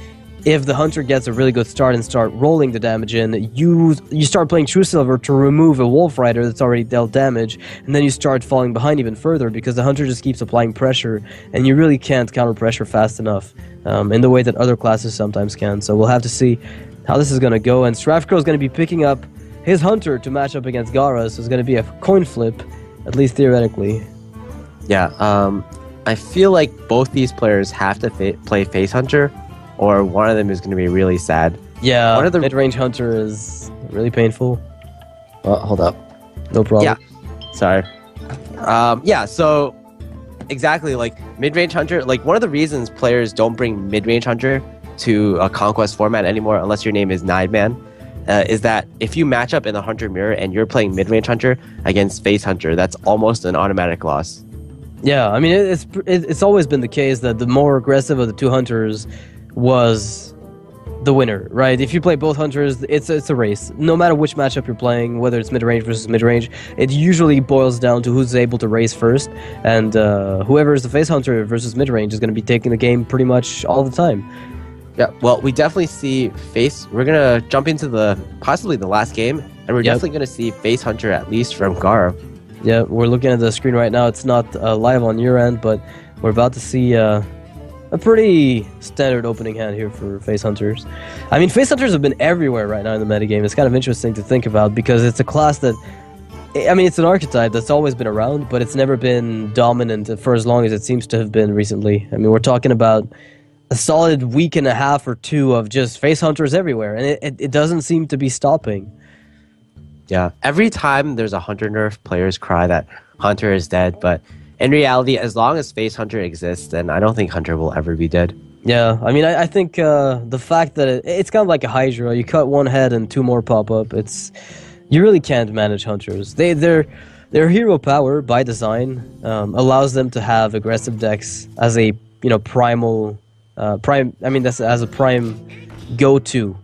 if the Hunter gets a really good start and start rolling the damage in, you start playing True Silver to remove a Wolf Rider that's already dealt damage, and then you start falling behind even further because the Hunter just keeps applying pressure, and you really can't counter pressure fast enough in the way that other classes sometimes can. So we'll have to see how this is going to go, and StrifeCro is going to be picking up his Hunter to match up against Gaara, so it's going to be a coin flip, at least theoretically. Yeah, I feel like both these players have to play Face Hunter, or one of them is going to be really sad. Yeah, one of the mid-range Hunter is really painful. Oh, hold up. No problem. Yeah, sorry. Yeah, so exactly, like mid-range Hunter, like one of the reasons players don't bring mid-range Hunter to a Conquest format anymore, unless your name is Nideman, is that if you match up in the Hunter mirror and you're playing mid-range Hunter against Face Hunter, that's almost an automatic loss. Yeah, I mean, it's always been the case that the more aggressive of the 2 Hunters was the winner, right? If you play both Hunters, it's a race. No matter which matchup you're playing, whether it's mid-range versus mid-range, it usually boils down to who's able to race first, and whoever is the Face Hunter versus mid-range is going to be taking the game pretty much all the time. Yeah, well, we definitely see Face. We're going to jump into possibly the last game, and we're definitely going to see Face Hunter at least from Gaara. Yeah, we're looking at the screen right now. It's not live on your end, but we're about to see a pretty standard opening hand here for Face Hunters. I mean, Face Hunters have been everywhere right now in the metagame. It's kind of interesting to think about because it's a class that, I mean, it's an archetype that's always been around, but it's never been dominant for as long as it seems to have been recently. I mean, we're talking about a solid week and a half or two of just face hunters everywhere, and it doesn't seem to be stopping. Yeah, every time there's a Hunter nerf, players cry that Hunter is dead, but in reality, as long as face Hunter exists, then I don't think Hunter will ever be dead. Yeah, I mean, I think the fact that it's kind of like a Hydra. You cut one head and two more pop up. You really can't manage hunters. Their hero power by design allows them to have aggressive decks as a primal prime. I mean, that's as a prime go-to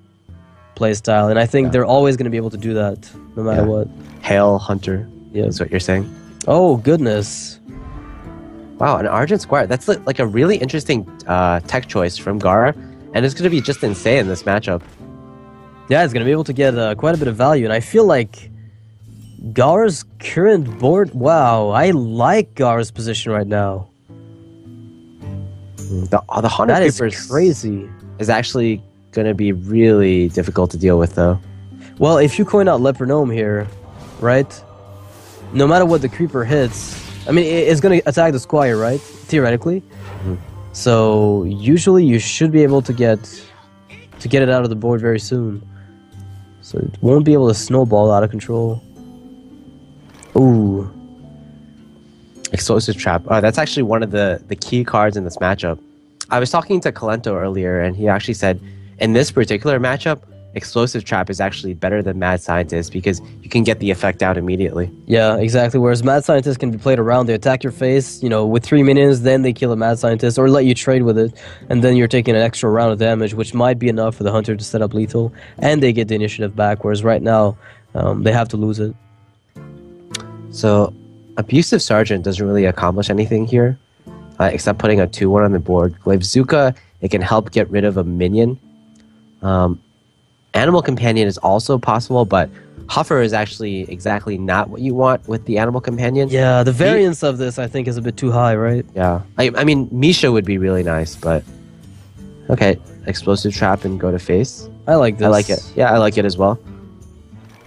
play style, and I think they're always going to be able to do that no matter what. Hail Hunter. Yeah, is what you're saying. Oh goodness. Wow, an Argent Squire. That's like a really interesting tech choice from Gaara, and it's going to be just insane in this matchup. Yeah, it's going to be able to get quite a bit of value, and I feel like Gaara's current board... Wow, I like Gaara's position right now. The Haunted That is Creepers crazy. is actually going to be really difficult to deal with, though. Well, if you coin out Leper Gnome here, right? No matter what the Creeper hits... I mean, it's going to attack the Squire, right? Theoretically. Mm-hmm. So, usually you should be able to get it out of the board very soon. So it won't be able to snowball out of control. Ooh. Explosive Trap. That's actually one of the key cards in this matchup. I was talking to Kalento earlier, and he actually said, in this particular matchup, Explosive Trap is actually better than Mad Scientist because you can get the effect out immediately. Yeah, exactly. Whereas Mad Scientist can be played around. They attack your face, with 3 minions, then they kill a Mad Scientist, or let you trade with it, and then you're taking an extra round of damage, which might be enough for the Hunter to set up lethal, and they get the initiative back, whereas right now, they have to lose it. So, Abusive Sergeant doesn't really accomplish anything here, except putting a 2-1 on the board. Glaivezuka, it can help get rid of a minion. Animal Companion is also possible, but Huffer is actually exactly not what you want with the Animal Companion. Yeah, the variance of this, I think, is a bit too high, right? Yeah. I mean, Misha would be really nice, but... Okay, Explosive Trap and go to face. I like this. I like it. Yeah, I like it as well.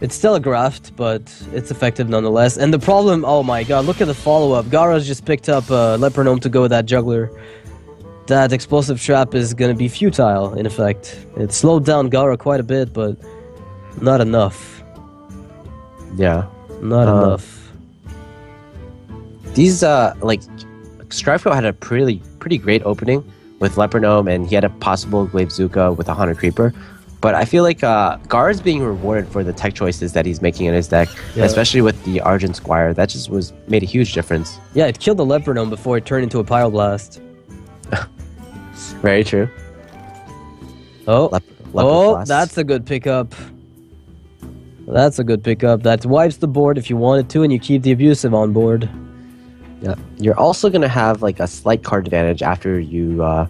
It's still a graft, but it's effective nonetheless. And the problem... Oh my god, look at the follow-up. Gaara's just picked up Leper Gnome to go with that Juggler. That Explosive Trap is going to be futile, in effect. It slowed down Gaara quite a bit, but not enough. Yeah. Not enough. These, StrifeCro had a pretty great opening with Leper Gnome, and he had a possible Glaivezuka with a Haunted Creeper. But I feel like Gaara's being rewarded for the tech choices that he's making in his deck, especially with the Argent Squire. That just made a huge difference. Yeah, it killed the Leper Gnome before it turned into a Pyroblast. Very true. Oh, Blast. That's a good pickup. That's a good pickup. That wipes the board if you wanted to, and you keep the Abusive on board. Yeah, you're also gonna have like a slight card advantage after you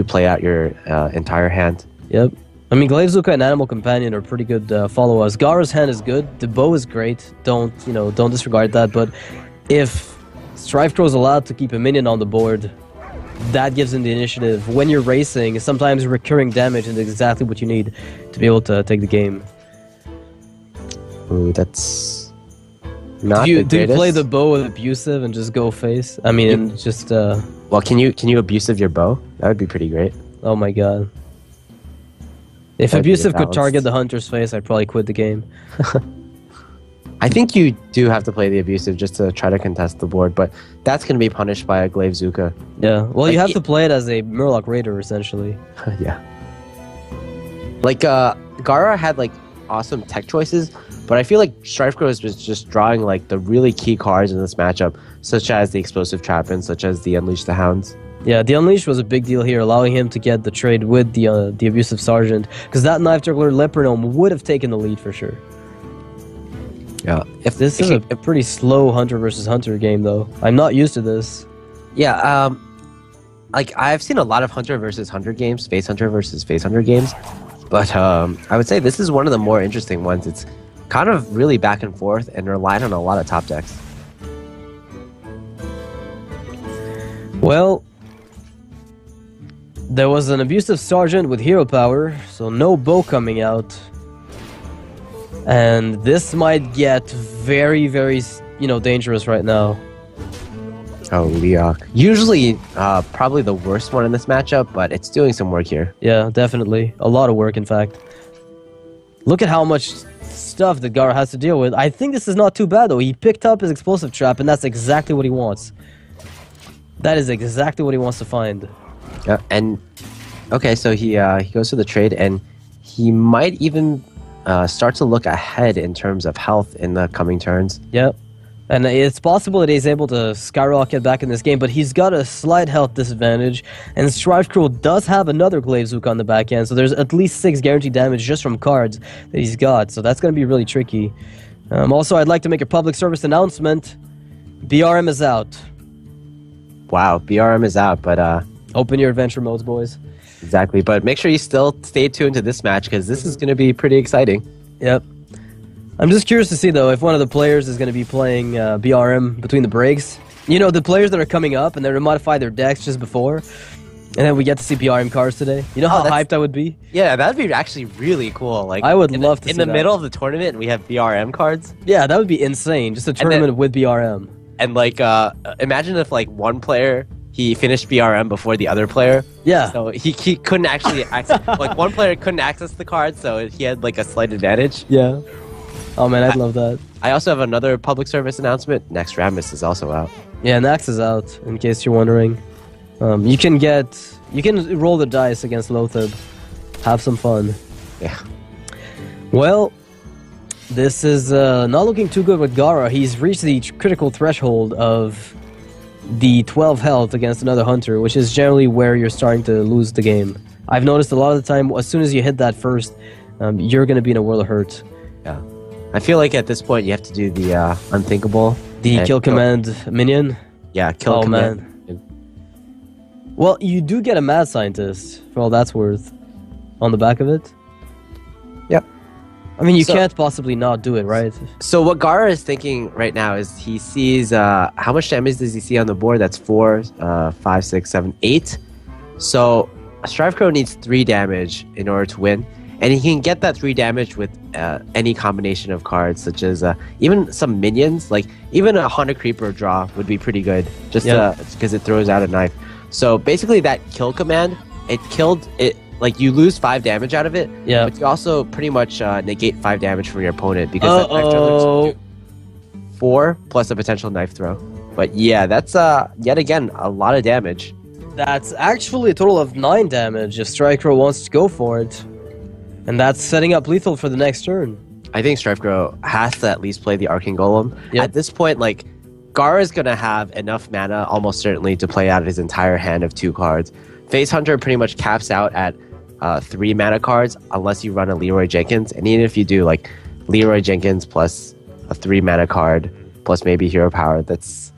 play out your entire hand. Yep. I mean, Glaivezuka and Animal Companion are pretty good follow-ups. Gaara's hand is good. The bow is great. Don't disregard that. But if StrifeCro is allowed to keep a minion on the board, that gives him the initiative. When you're racing, sometimes recurring damage is exactly what you need to be able to take the game. Ooh, that's not do you greatest. Play the bow with Abusive and just go face? I mean, just... Well, can you Abusive your bow? That would be pretty great. Oh my god. If That'd Abusive could target the Hunter's face, I'd probably quit the game. I think you do have to play the Abusive just to try to contest the board, but that's going to be punished by a Glaivezuka. Yeah, well, you have to play it as a Murloc Raider, essentially. Yeah. Like, Gaara had, like, awesome tech choices, but I feel like StrifeCro is just drawing, like, the really key cards in this matchup, such as the Explosive Trap and such as the Unleash the Hounds. Yeah, the Unleash was a big deal here, allowing him to get the trade with the Abusive Sergeant, because that Knife Juggler Leper Gnome would have taken the lead for sure. Yeah. This is a pretty slow Hunter versus Hunter game, though. I'm not used to this. Yeah, like, I've seen a lot of Hunter versus Hunter games, Face Hunter versus Face Hunter games, but I would say this is one of the more interesting ones. It's kind of really back and forth and relied on a lot of top decks. Well, there was an Abusive Sergeant with hero power, so no bow coming out. And this might get very, very, dangerous right now. Oh, Leok. Usually, probably the worst one in this matchup, but it's doing some work here. Yeah, definitely. A lot of work, in fact. Look at how much stuff that Gaara has to deal with. I think this is not too bad, though. He picked up his explosive trap, and that's exactly what he wants. That is exactly what he wants to find. Yeah, and okay, so he goes to the trade, and he might even start to look ahead in terms of health in the coming turns. Yep. And it's possible that he's able to skyrocket back in this game, but he's got a slight health disadvantage, and StrifeCro does have another Glaive Zook on the back end, so there's at least 6 guaranteed damage just from cards that he's got, so that's going to be really tricky. Also, I'd like to make a public service announcement. BRM is out. Wow, BRM is out, but Open your adventure modes, boys. exactly. But make sure you still stay tuned to this match, because this is going to be pretty exciting. Yep. I'm just curious to see, though, if one of the players is going to be playing BRM between the breaks. You know, the players that are coming up, and they're going to modify their decks just before, and then we get to see BRM cards today. You know how hyped I would be? Yeah, that'd be actually really cool. Like, I would love to see in the that. middle of the tournament, we have BRM cards. Yeah, that would be insane. Just a tournament with BRM. And like, imagine if like one player he finished BRM before the other player. Yeah. So he couldn't actually access, like one player couldn't access the card, so he had like a slight advantage. Yeah. Oh man, I'd love that. I also have another public service announcement. Next Ramus is also out. Yeah, Nax is out, in case you're wondering. You can roll the dice against Lothab. Have some fun. Yeah. Well, this is not looking too good with Gaara. He's reached the critical threshold of the 12 health against another hunter, which is generally where you're starting to lose the game. I've noticed a lot of the time, as soon as you hit that first, you're going to be in a world of hurt. Yeah. I feel like at this point you have to do the unthinkable. The kill command minion? Yeah, kill command. Man. Well, you do get a mad scientist, for all that's worth, on the back of it. Yep. I mean, you can't possibly not do it, right? So what Gaara is thinking right now is he sees how much damage does he see on the board? That's 4, 5, 6, 7, 8. So StrifeCro needs 3 damage in order to win, and he can get that 3 damage with any combination of cards, such as even some minions. Like even a Honda Creeper draw would be pretty good, just because it throws out a knife. So basically, that kill command, it killed it. Like, you lose 5 damage out of it, but you also pretty much negate 5 damage from your opponent, because that knife throw loses 4 plus a potential knife throw. But yeah, that's yet again a lot of damage. That's actually a total of 9 damage if StrifeCro wants to go for it. And that's setting up lethal for the next turn. I think StrifeCro has to at least play the Arcane Golem. Yep. At this point, like, Gaara is going to have enough mana, almost certainly, to play out his entire hand of 2 cards. Face Hunter pretty much caps out at 3 mana cards, unless you run a Leroy Jenkins. And even if you do, like, Leroy Jenkins plus a 3 mana card, plus maybe Hero Power, that's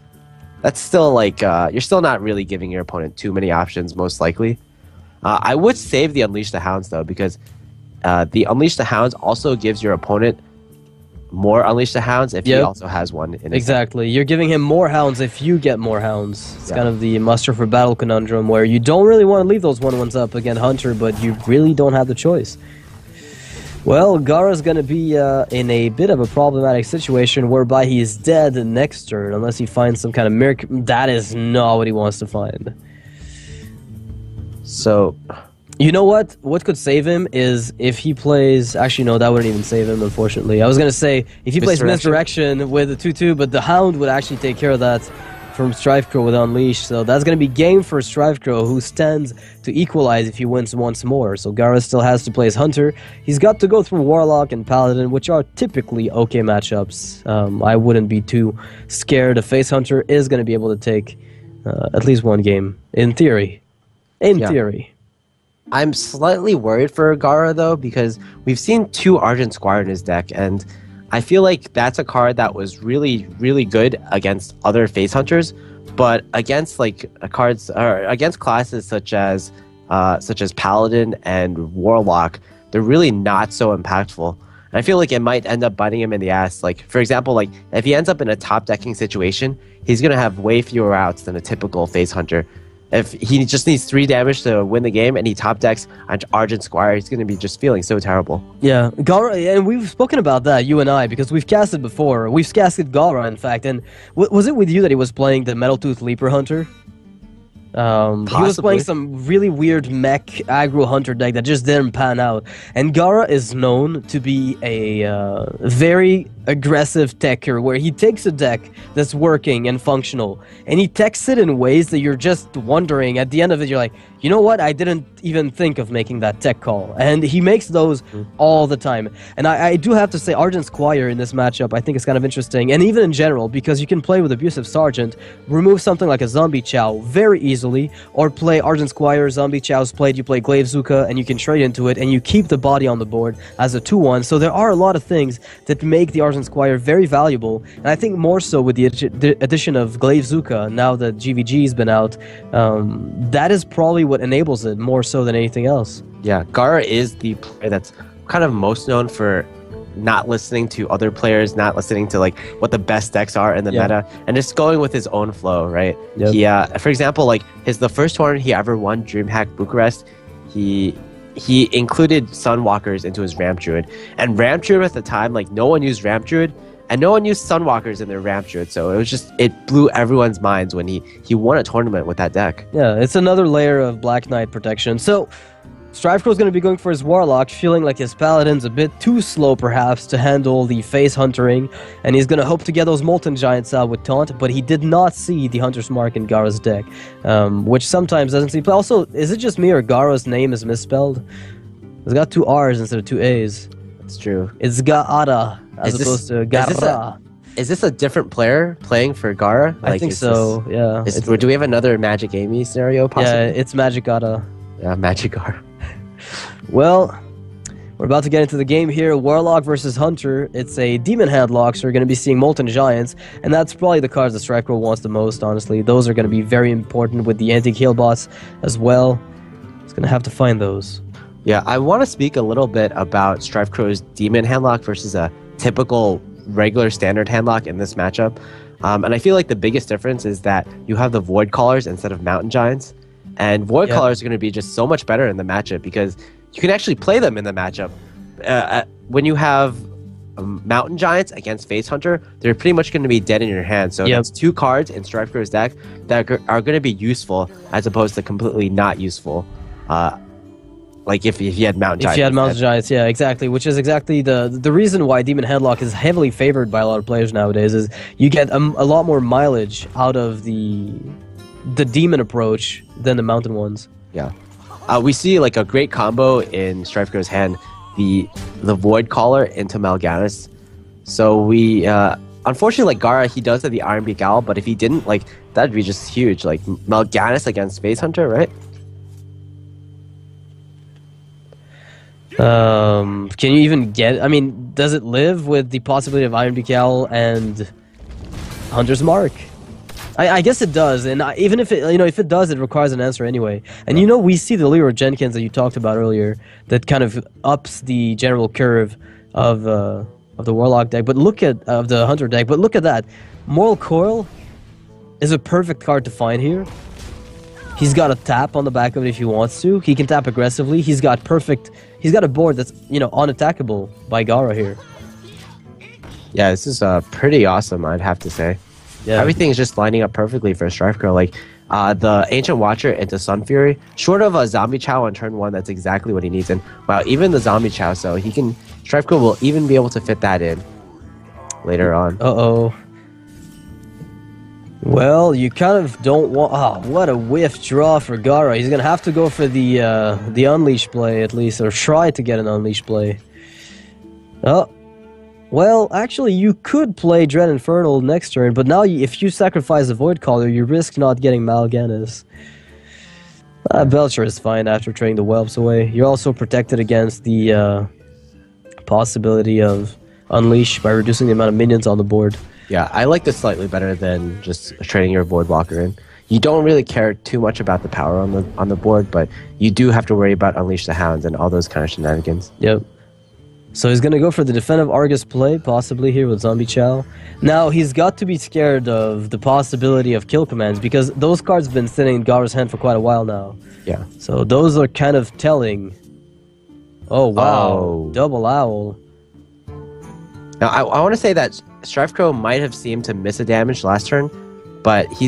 still, like, you're still not really giving your opponent too many options, most likely. I would save the Unleash the Hounds, though, because the Unleash the Hounds also gives your opponent more Unleash the Hounds if he also has one in his Exactly. You're giving him more hounds if you get more hounds. It's kind of the muster for battle conundrum, where you don't really want to leave those 1/1s up against Hunter, but you really don't have the choice. Well, Gaara's going to be in a bit of a problematic situation whereby he is dead next turn unless he finds some kind of miracle. That is not what he wants to find. So, you know what? What could save him is if he plays... Actually, no, that wouldn't even save him, unfortunately. I was going to say, if he plays Misdirection with a 2-2, but the Hound would actually take care of that from StrifeCro with Unleash. So that's going to be game for StrifeCro, who stands to equalize if he wins once more. So Gaara still has to play his Hunter. He's got to go through Warlock and Paladin, which are typically okay matchups. I wouldn't be too scared. A Face Hunter is going to be able to take at least one game, in theory. In theory. I'm slightly worried for Gaara, though, because we've seen 2 Argent Squire in his deck, and I feel like that's a card that was really, really good against other Face Hunters, but against like cards or against classes such as Paladin and Warlock, they're really not so impactful. And I feel like it might end up biting him in the ass. Like, for example, like if he ends up in a top decking situation, he's gonna have way fewer outs than a typical Face Hunter. If he just needs 3 damage to win the game and he top decks Argent Squire, he's going to be just feeling so terrible. Yeah, Gaara, and we've spoken about that, you and I, because we've casted before. We've casted Gaara, in fact, and was it with you that he was playing the Metal Tooth Leaper Hunter? He was playing some really weird mech aggro hunter deck that just didn't pan out. And Gaara is known to be a very aggressive techer, where he takes a deck that's working and functional, and he techs it in ways that you're just wondering, at the end of it, you're like, you know what, I didn't even think of making that tech call. And he makes those all the time. And I do have to say, Argent Squire in this matchup, I think it's kind of interesting, and even in general, because you can play with Abusive Sergeant, remove something like a Zombie Chow very easily, or play Argent Squire, Zombie Chow's played, you play Glaive Zuka, and you can trade into it, and you keep the body on the board as a 2-1. So there are a lot of things that make the Argent Squire very valuable, and I think more so with the addition of Glaive Zuka, now that GVG's been out, that is probably what enables it more so than anything else. Yeah, Gaara is the player that's kind of most known for not listening to other players, not listening to like what the best decks are in the meta, and just going with his own flow, right? He, for example, like the first tournament he ever won, DreamHack Bucharest, he included Sunwalkers into his Ramp Druid, and Ramp Druid at the time, like no one used Ramp Druid, and no one used Sunwalkers in their Ramp Druid, so it blew everyone's minds when he won a tournament with that deck. Yeah, it's another layer of Black Knight protection. So StrifeCro is going to be going for his Warlock, feeling like his Paladin's a bit too slow perhaps to handle the face huntering, and he's going to hope to get those Molten Giants out with Taunt, but he did not see the Hunter's Mark in Gaara's deck, which sometimes doesn't seem... But also, is it just me or Gaara's name is misspelled? It's got 2 R's instead of 2 A's. That's true. It's Gaara as opposed to Gaara. Is this a different player playing for Gaara? I think so, yeah. Do we have another Magic Amy scenario possibly? Yeah, it's Magic Gaara. Yeah, Magic Gaara. Well, we're about to get into the game here. Warlock versus Hunter. It's a Demon Handlock, so we're going to be seeing Molten Giants, and that's probably the cards that StrifeCro wants the most, honestly. Those are going to be very important with the anti-heal bots as well. It's going to have to find those. Yeah, I want to speak a little bit about StrifeCro's Demon Handlock versus a typical regular standard handlock in this matchup. And I feel like the biggest difference is that you have the Void Callers instead of Mountain Giants. And Void Callers are going to be just so much better in the matchup because you can actually play them in the matchup. When you have Mountain Giants against Face Hunter, they're pretty much going to be dead in your hand. So that's 2 cards in StrifeCro's deck that are going to be useful as opposed to completely not useful. Like if you had Mountain Giants. If you had Mountain Giants, yeah, exactly. Which is exactly the reason why Demon Handlock is heavily favored by a lot of players nowadays, is you get a lot more mileage out of the Demon approach than the Mountain ones. Yeah. We see like a great combo in StrifeCro's hand, the Void Caller into Mal'Ganis. So we, unfortunately, like Gaara, he does have the Iron Beak Owl, but if he didn't, like, that'd be just huge. Like Mal'Ganis against Space Hunter, right? Can you even get... I mean, does it live with the possibility of Iron Beak Owl and Hunter's Mark? I guess it does, and even if it, if it does, it requires an answer anyway. And we see the Leroy Jenkins that you talked about earlier that kind of ups the general curve of the Warlock deck. But look at the Hunter deck. But look at that, Moral Coil is a perfect card to find here. He's got a tap on the back of it if he wants to. He can tap aggressively. He's got a board that's unattackable by Gaara here. Yeah, this is pretty awesome, I'd have to say. Yeah. Everything is just lining up perfectly for StrifeCro. Like the Ancient Watcher into Sun Fury, short of a Zombie Chow on turn 1, that's exactly what he needs. And wow, even the Zombie Chow, so StrifeCro will even be able to fit that in later on. Uh-oh. Well, you kind of don't want... Oh, what a whiff draw for Gaara. He's going to have to go for the Unleash play, at least, or try to get an Unleash play. Oh. Well, actually, you could play Dread Infernal next turn, but now if you sacrifice a Void Caller, you risk not getting Mal'Ganis. Belcher is fine after trading the Whelps away. You're also protected against the possibility of Unleash by reducing the amount of minions on the board. Yeah, I like this slightly better than just trading your Voidwalker in. You don't really care too much about the power on the board, but you do have to worry about Unleash the Hounds and all those kind of shenanigans. Yep. So he's gonna go for the defensive Argus play, possibly here with Zombie Chow. Now he's got to be scared of the possibility of kill commands because those cards have been sitting in Gaara's hand for quite a while now. Yeah. So those are kind of telling. Oh wow, Oh. double owl. Now, I want to say that StrifeCro might have seemed to miss a damage last turn, but he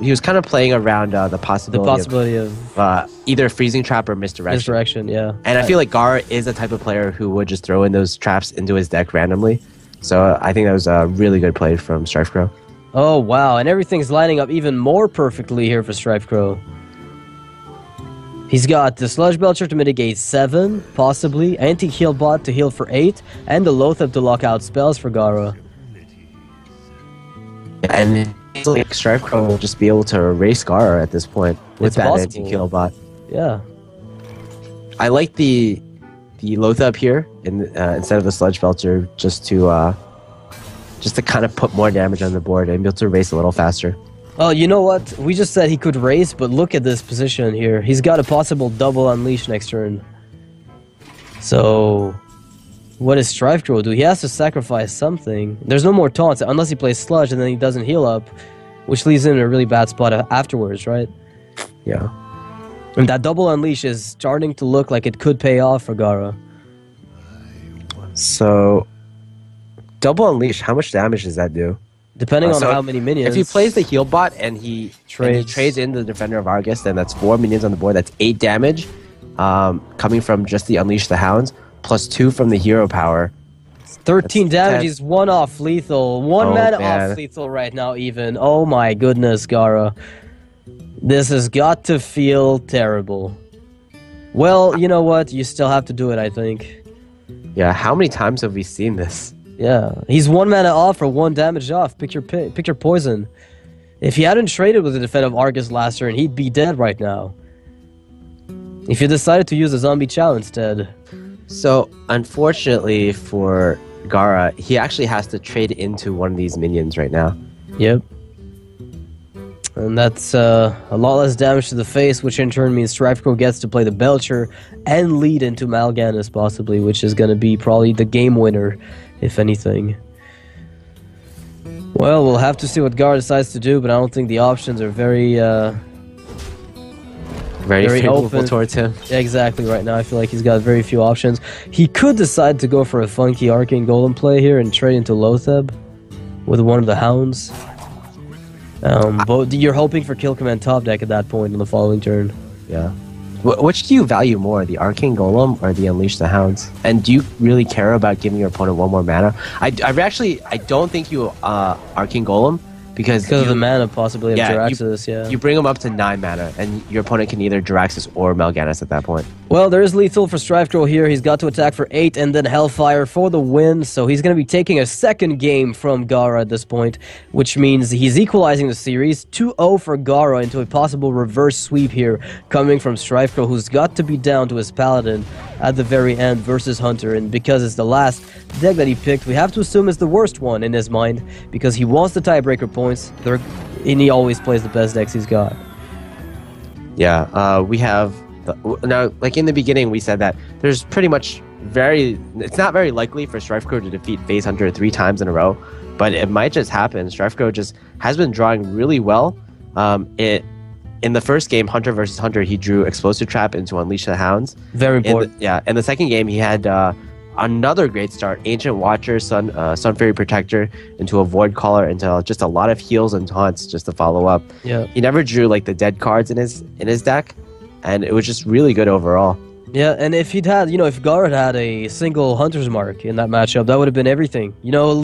was kind of playing around the The possibility, possibility of either freezing trap or misdirection. misdirection, yeah. And I feel like Gaara is the type of player who would just throw in those traps into his deck randomly. So I think that was a really good play from StrifeCro. Oh wow, and everything's lining up even more perfectly here for StrifeCro. He's got the Sludge Belcher to mitigate 7, possibly, Anti-Heal Bot to heal for 8, and the Loatheb to lock out spells for Gaara. And it's like StrifeCro will just be able to erase Gaara at this point with It's that possible. anti-kill bot. Yeah. I like the Loatheb here instead of the Sludge Belcher just to kind of put more damage on the board and be able to erase a little faster. Oh, you know what? We just said he could race, but look at this position here. He's got a possible double unleash next turn. So, what does StrifeCro do? He has to sacrifice something. There's no more taunts unless he plays Sludge and then he doesn't heal up, which leaves him in a really bad spot afterwards, right? Yeah. And that double unleash is starting to look like it could pay off for Gaara. So, double unleash, how much damage does that do? Depending on So how many minions. If he plays the heal bot and he trades in the Defender of Argus, then that's 4 minions on the board. That's 8 damage coming from just the Unleash the Hounds, plus 2 from the hero power. 13 That's damage, 10. he's 1 off lethal. 1 Oh, mana man. off lethal right now even. Oh my goodness, Gaara. This has got to feel terrible. Well, you know what? You still have to do it, I think. Yeah, how many times have we seen this? Yeah, he's 1 mana off or 1 damage off. Pick your poison. If he hadn't traded with the defensive Argus last turn, he'd be dead right now. If you decided to use a Zombie Chow instead. So, unfortunately for Gaara, he actually has to trade into one of these minions right now. Yep. And that's a lot less damage to the face, which in turn means StrifeCro gets to play the Belcher and lead into Mal'Ganis possibly, which is going to be probably the game winner, if anything. Well, we'll have to see what Gaara decides to do, but I don't think the options are very Very favorable open towards him. exactly right now. I feel like he's got very few options. He could decide to go for a funky Arcane Golem play here and trade into Loatheb with one of the Hounds. But you're hoping for Kill Command top deck at that point in the following turn. Yeah. Which do you value more, the Arcane Golem or the Unleash the Hounds? And do you really care about giving your opponent 1 more mana? I don't think you Arcane Golem because Because of the mana possibility of Jiraxis, yeah. You bring him up to 9 mana, and your opponent can either Jiraxis or Mal'Ganis at that point. Well, there is lethal for StrifeCro here. He's got to attack for 8 and then Hellfire for the win. So he's going to be taking a second game from Gaara at this point, which means he's equalizing the series. 2-0 for Gaara into a possible reverse sweep here coming from StrifeCro, who's got to be down to his Paladin at the very end versus Hunter. And because it's the last deck that he picked, we have to assume it's the worst one in his mind because he wants the tiebreaker points. And he always plays the best decks he's got. Yeah, we have... Now, like in the beginning, we said that there's pretty much it's not very likely for StrifeCro to defeat FaZe Hunter 3 times in a row, but it might just happen. StrifeCro just has been drawing really well. In the first game, Hunter versus Hunter, he drew Explosive Trap into Unleash the Hounds. Very important. In the second game, he had another great start, Ancient Watcher, Sun Fairy Protector into a Void Caller, into just a lot of heals and taunts just to follow up. Yeah. He never drew like the dead cards in his deck, and it was just really good overall. Yeah, and if he'd had, if Gaara had a single Hunter's Mark in that matchup, that would have been everything.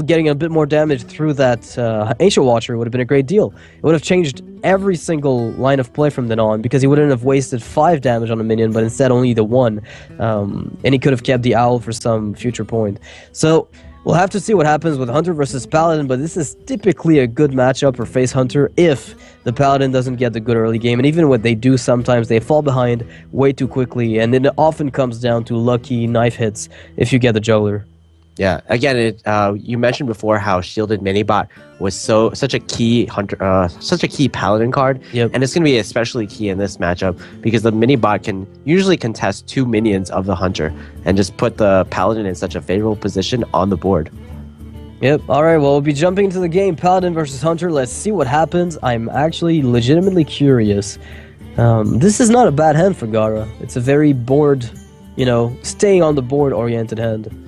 Getting a bit more damage through that Ancient Watcher would have been a great deal. It would have changed every single line of play from then on, because he wouldn't have wasted 5 damage on a minion, but instead only the 1. And he could have kept the Owl for some future point. So, we'll have to see what happens with Hunter versus Paladin, but this is typically a good matchup for FaZe Hunter if the Paladin doesn't get the good early game. And even when they do, sometimes they fall behind way too quickly, and it often comes down to lucky knife hits if you get the Juggler. Yeah. Again, you mentioned before how Shielded Minibot was such a key hunter, such a key paladin card, Yep. and it's going to be especially key in this matchup because the Minibot can usually contest 2 minions of the hunter and just put the paladin in such a favorable position on the board. Yep. All right. Well, we'll be jumping into the game. Paladin versus Hunter. Let's see what happens. I'm actually legitimately curious. This is not a bad hand for Gaara. It's a very board, staying on the board oriented hand.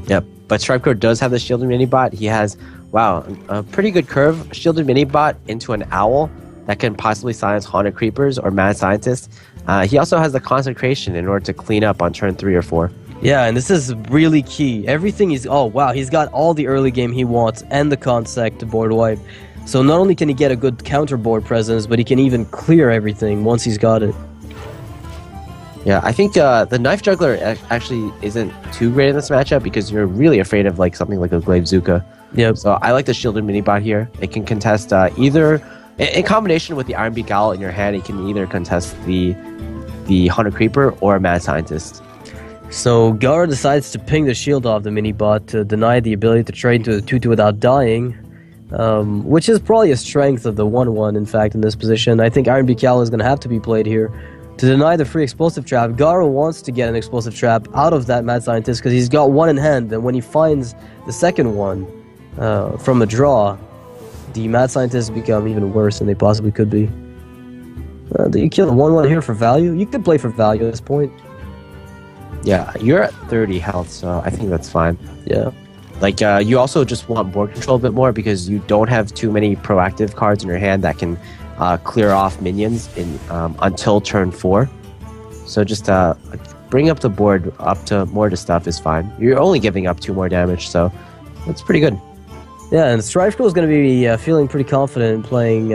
Yep, but StrifeCro does have the Shielded Minibot. He has, wow, a pretty good curve. Shielded Minibot into an Owl that can possibly silence Haunted Creepers or Mad Scientists. He also has the Consecration in order to clean up on turn 3 or 4. Yeah, and this is really key. Everything is... Oh, wow, he's got all the early game he wants and the Consec to board wipe. So not only can he get a good counter board presence, but he can even clear everything once he's got it. Yeah, I think the Knife Juggler actually isn't too great in this matchup because you're really afraid of something like a Glaive Zuka. Yep. So I like the Shielded Minibot here. It can contest either, in combination with the Iron Beak Owl in your hand, it can either contest the Haunted Creeper or a Mad Scientist. So Gaara decides to ping the shield off the Minibot to deny the ability to trade into the 2-2 without dying, which is probably a strength of the 1-1, in fact, in this position. I think Iron Beak Owl is going to have to be played here. To deny the free explosive trap, Gaara wants to get an explosive trap out of that Mad Scientist because he's got one in hand, and when he finds the second one from a draw, the Mad Scientists become even worse than they possibly could be. Do you kill the 1-1 here for value? You could play for value at this point. Yeah, you're at 30 health, so I think that's fine. Yeah. You also just want board control a bit more because you don't have too many proactive cards in your hand that can clear off minions until turn 4. So just bring up the board up to more to stuff is fine. You're only giving up 2 more damage, so that's pretty good. Yeah, and StrifeCro is going to be feeling pretty confident in playing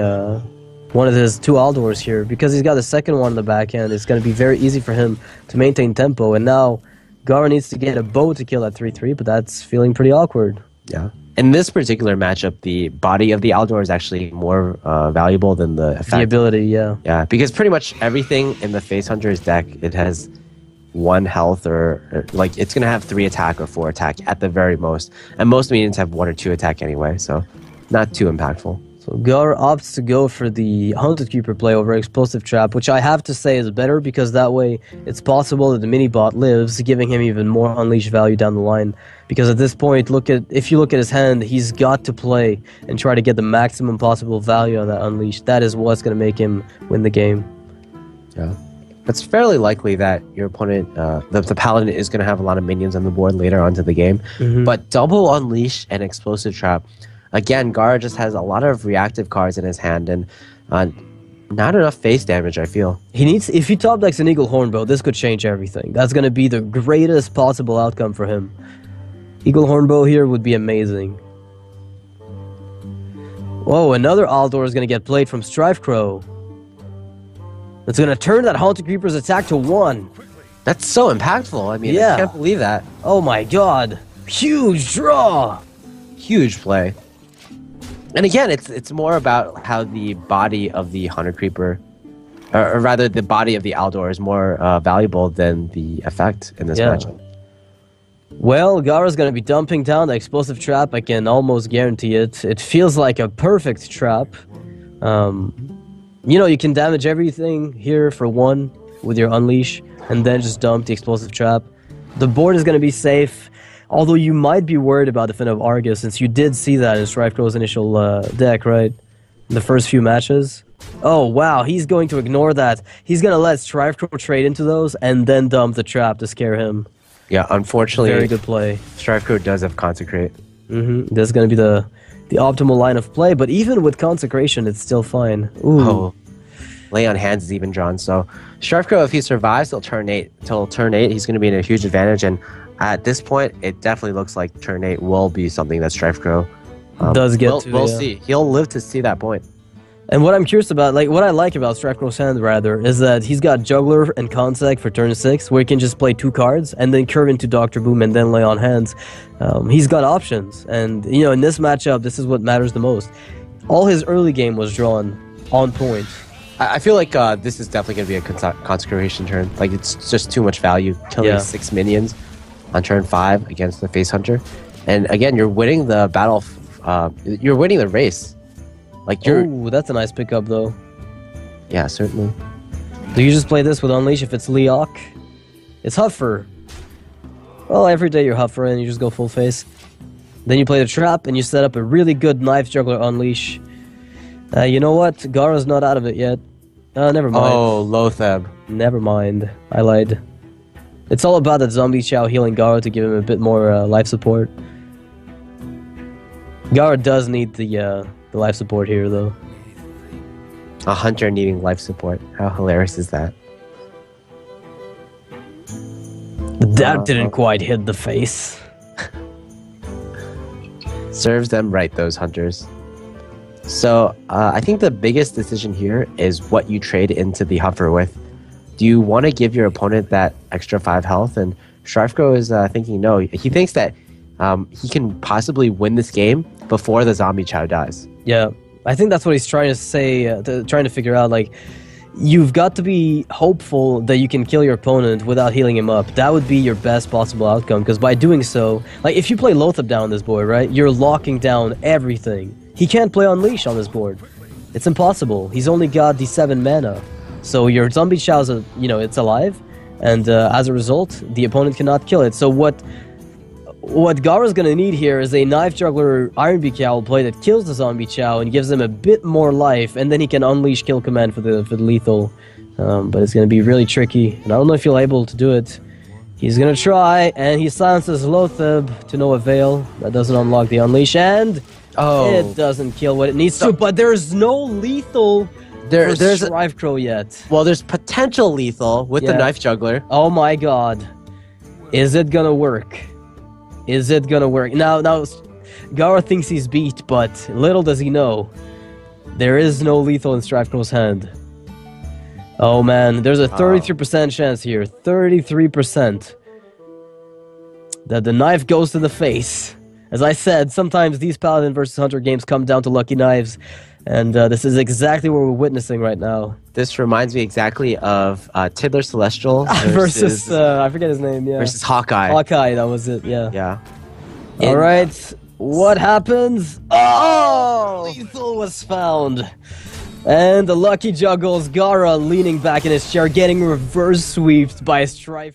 one of his 2 Aldors here because he's got the second one in the backhand. It's going to be very easy for him to maintain tempo, and now Gaara needs to get a bow to kill that 3-3, but that's feeling pretty awkward. Yeah. In this particular matchup, the body of the Aldor is actually more valuable than the effect. The ability, yeah. Yeah, because pretty much everything in the Face Hunter's deck, it has 1 health or it's going to have 3 attack or 4 attack at the very most. And most minions have 1 or 2 attack anyway, so not too impactful. So Gaara opts to go for the Haunted Creeper play over Explosive Trap, which I have to say is better because that way it's possible that the Minibot lives, giving him even more Unleash value down the line. Because at this point, if you look at his hand, he's got to play and try to get the maximum possible value on that Unleash. That is what's going to make him win the game. Yeah. It's fairly likely that your opponent, the Paladin, is going to have a lot of minions on the board later on to the game. Mm-hmm. But double Unleash and Explosive Trap, again, Gaara just has a lot of reactive cards in his hand and not enough face damage, I feel. If he top decks an Eagle Hornbow, this could change everything. That's going to be the greatest possible outcome for him. Eagle Hornbow here would be amazing. Whoa, another Aldor is going to get played from StrifeCro. It's going to turn that Haunted Creeper's attack to 1. That's so impactful. I mean, yeah. I can't believe that. Oh my god. Huge draw. Huge play. And again, it's more about how the body of the Haunted Creeper, or rather the body of the Aldor is more valuable than the effect in this matchup. Well, Gaara's going to be dumping down the Explosive Trap. I can almost guarantee it. It feels like a perfect trap. You can damage everything here for 1 with your Unleash, and then just dump the Explosive Trap. The board is going to be safe, although you might be worried about the Fin of Argus, since you did see that in StrifeCro's initial deck, right? In the first few matches. Oh, wow, he's going to ignore that. He's going to let StrifeCro trade into those, and then dump the trap to scare him. Yeah, unfortunately, very good play. StrifeCro does have Consecrate. That's going to be the optimal line of play, but even with Consecration, it's still fine. Ooh. Oh, Lay on Hands is even drawn. So StrifeCro, if he survives till turn 8, he's going to be in a huge advantage. And at this point, it definitely looks like turn 8 will be something that StrifeCro does get to. We'll see. He'll live to see that point. And what I'm curious about, what I like about StrifeCro's hand, rather, is that he's got Juggler and Consec for turn 6, where he can just play 2 cards, and then curve into Dr. Boom, and then lay on hands. He's got options, and, in this matchup, this is what matters the most. All his early game was drawn on point. I feel like this is definitely going to be a Consecration turn. It's just too much value, killing 6 minions. on turn 5 against the Face Hunter. And again, you're winning the battle. You're winning the race. Like you're. Oh, that's a nice pickup though. Yeah, certainly. Do you just play this with Unleash if it's Leok? It's Huffer. Well, every day you're Huffer and you just go full face. Then you play the trap and you set up a really good Knife Juggler Unleash. You know what? Gaara's not out of it yet. Never mind. Oh, Lotheb. Never mind. I lied. It's all about that Zombie Chow healing Gaara to give him a bit more life support. Gaara does need the life support here, though. A hunter needing life support. How hilarious is that? That didn't quite hit the face. Serves them right, those hunters. So, I think the biggest decision here is what you trade into the Huffer with. Do you want to give your opponent that extra 5 health? And StrifeCro is thinking no. He thinks that he can possibly win this game before the Zombie Chow dies. Yeah, I think that's what he's trying to say, trying to figure out, like, you've got to be hopeful that you can kill your opponent without healing him up. That would be your best possible outcome, because by doing so, like, if you play Lotheb down on this board, right, you're locking down everything. He can't play Unleash on this board. It's impossible. He's only got the 7 mana. So your Zombie Chow's, it's alive, and as a result, the opponent cannot kill it. So what Gaara's gonna need here is a Knife Juggler Iron Beak Owl play that kills the Zombie Chow and gives him a bit more life, and then he can unleash Kill Command for the lethal. But it's gonna be really tricky, and I don't know if he'll be able to do it. He's gonna try, and he silences Lotheb to no avail. That doesn't unlock the Unleash, and it doesn't kill what it needs to. But there's no lethal there's StrifeCro yet. Well, there's potential lethal with the Knife Juggler. Oh my god. Is it gonna work? Is it gonna work? Now, Gaara thinks he's beat, but little does he know, there is no lethal in StrifeCro's hand. Oh man, there's a 33% chance here, 33%, that the knife goes to the face. As I said, sometimes these Paladin versus Hunter games come down to lucky knives, and this is exactly what we're witnessing right now. This reminds me exactly of Tiddler Celestial versus I forget his name, versus Hawkeye. Hawkeye, that was it, yeah. Yeah. Alright, what happens? Oh! Lethal was found. And the lucky juggles, Gaara leaning back in his chair, getting reverse sweeped by StrifeCro.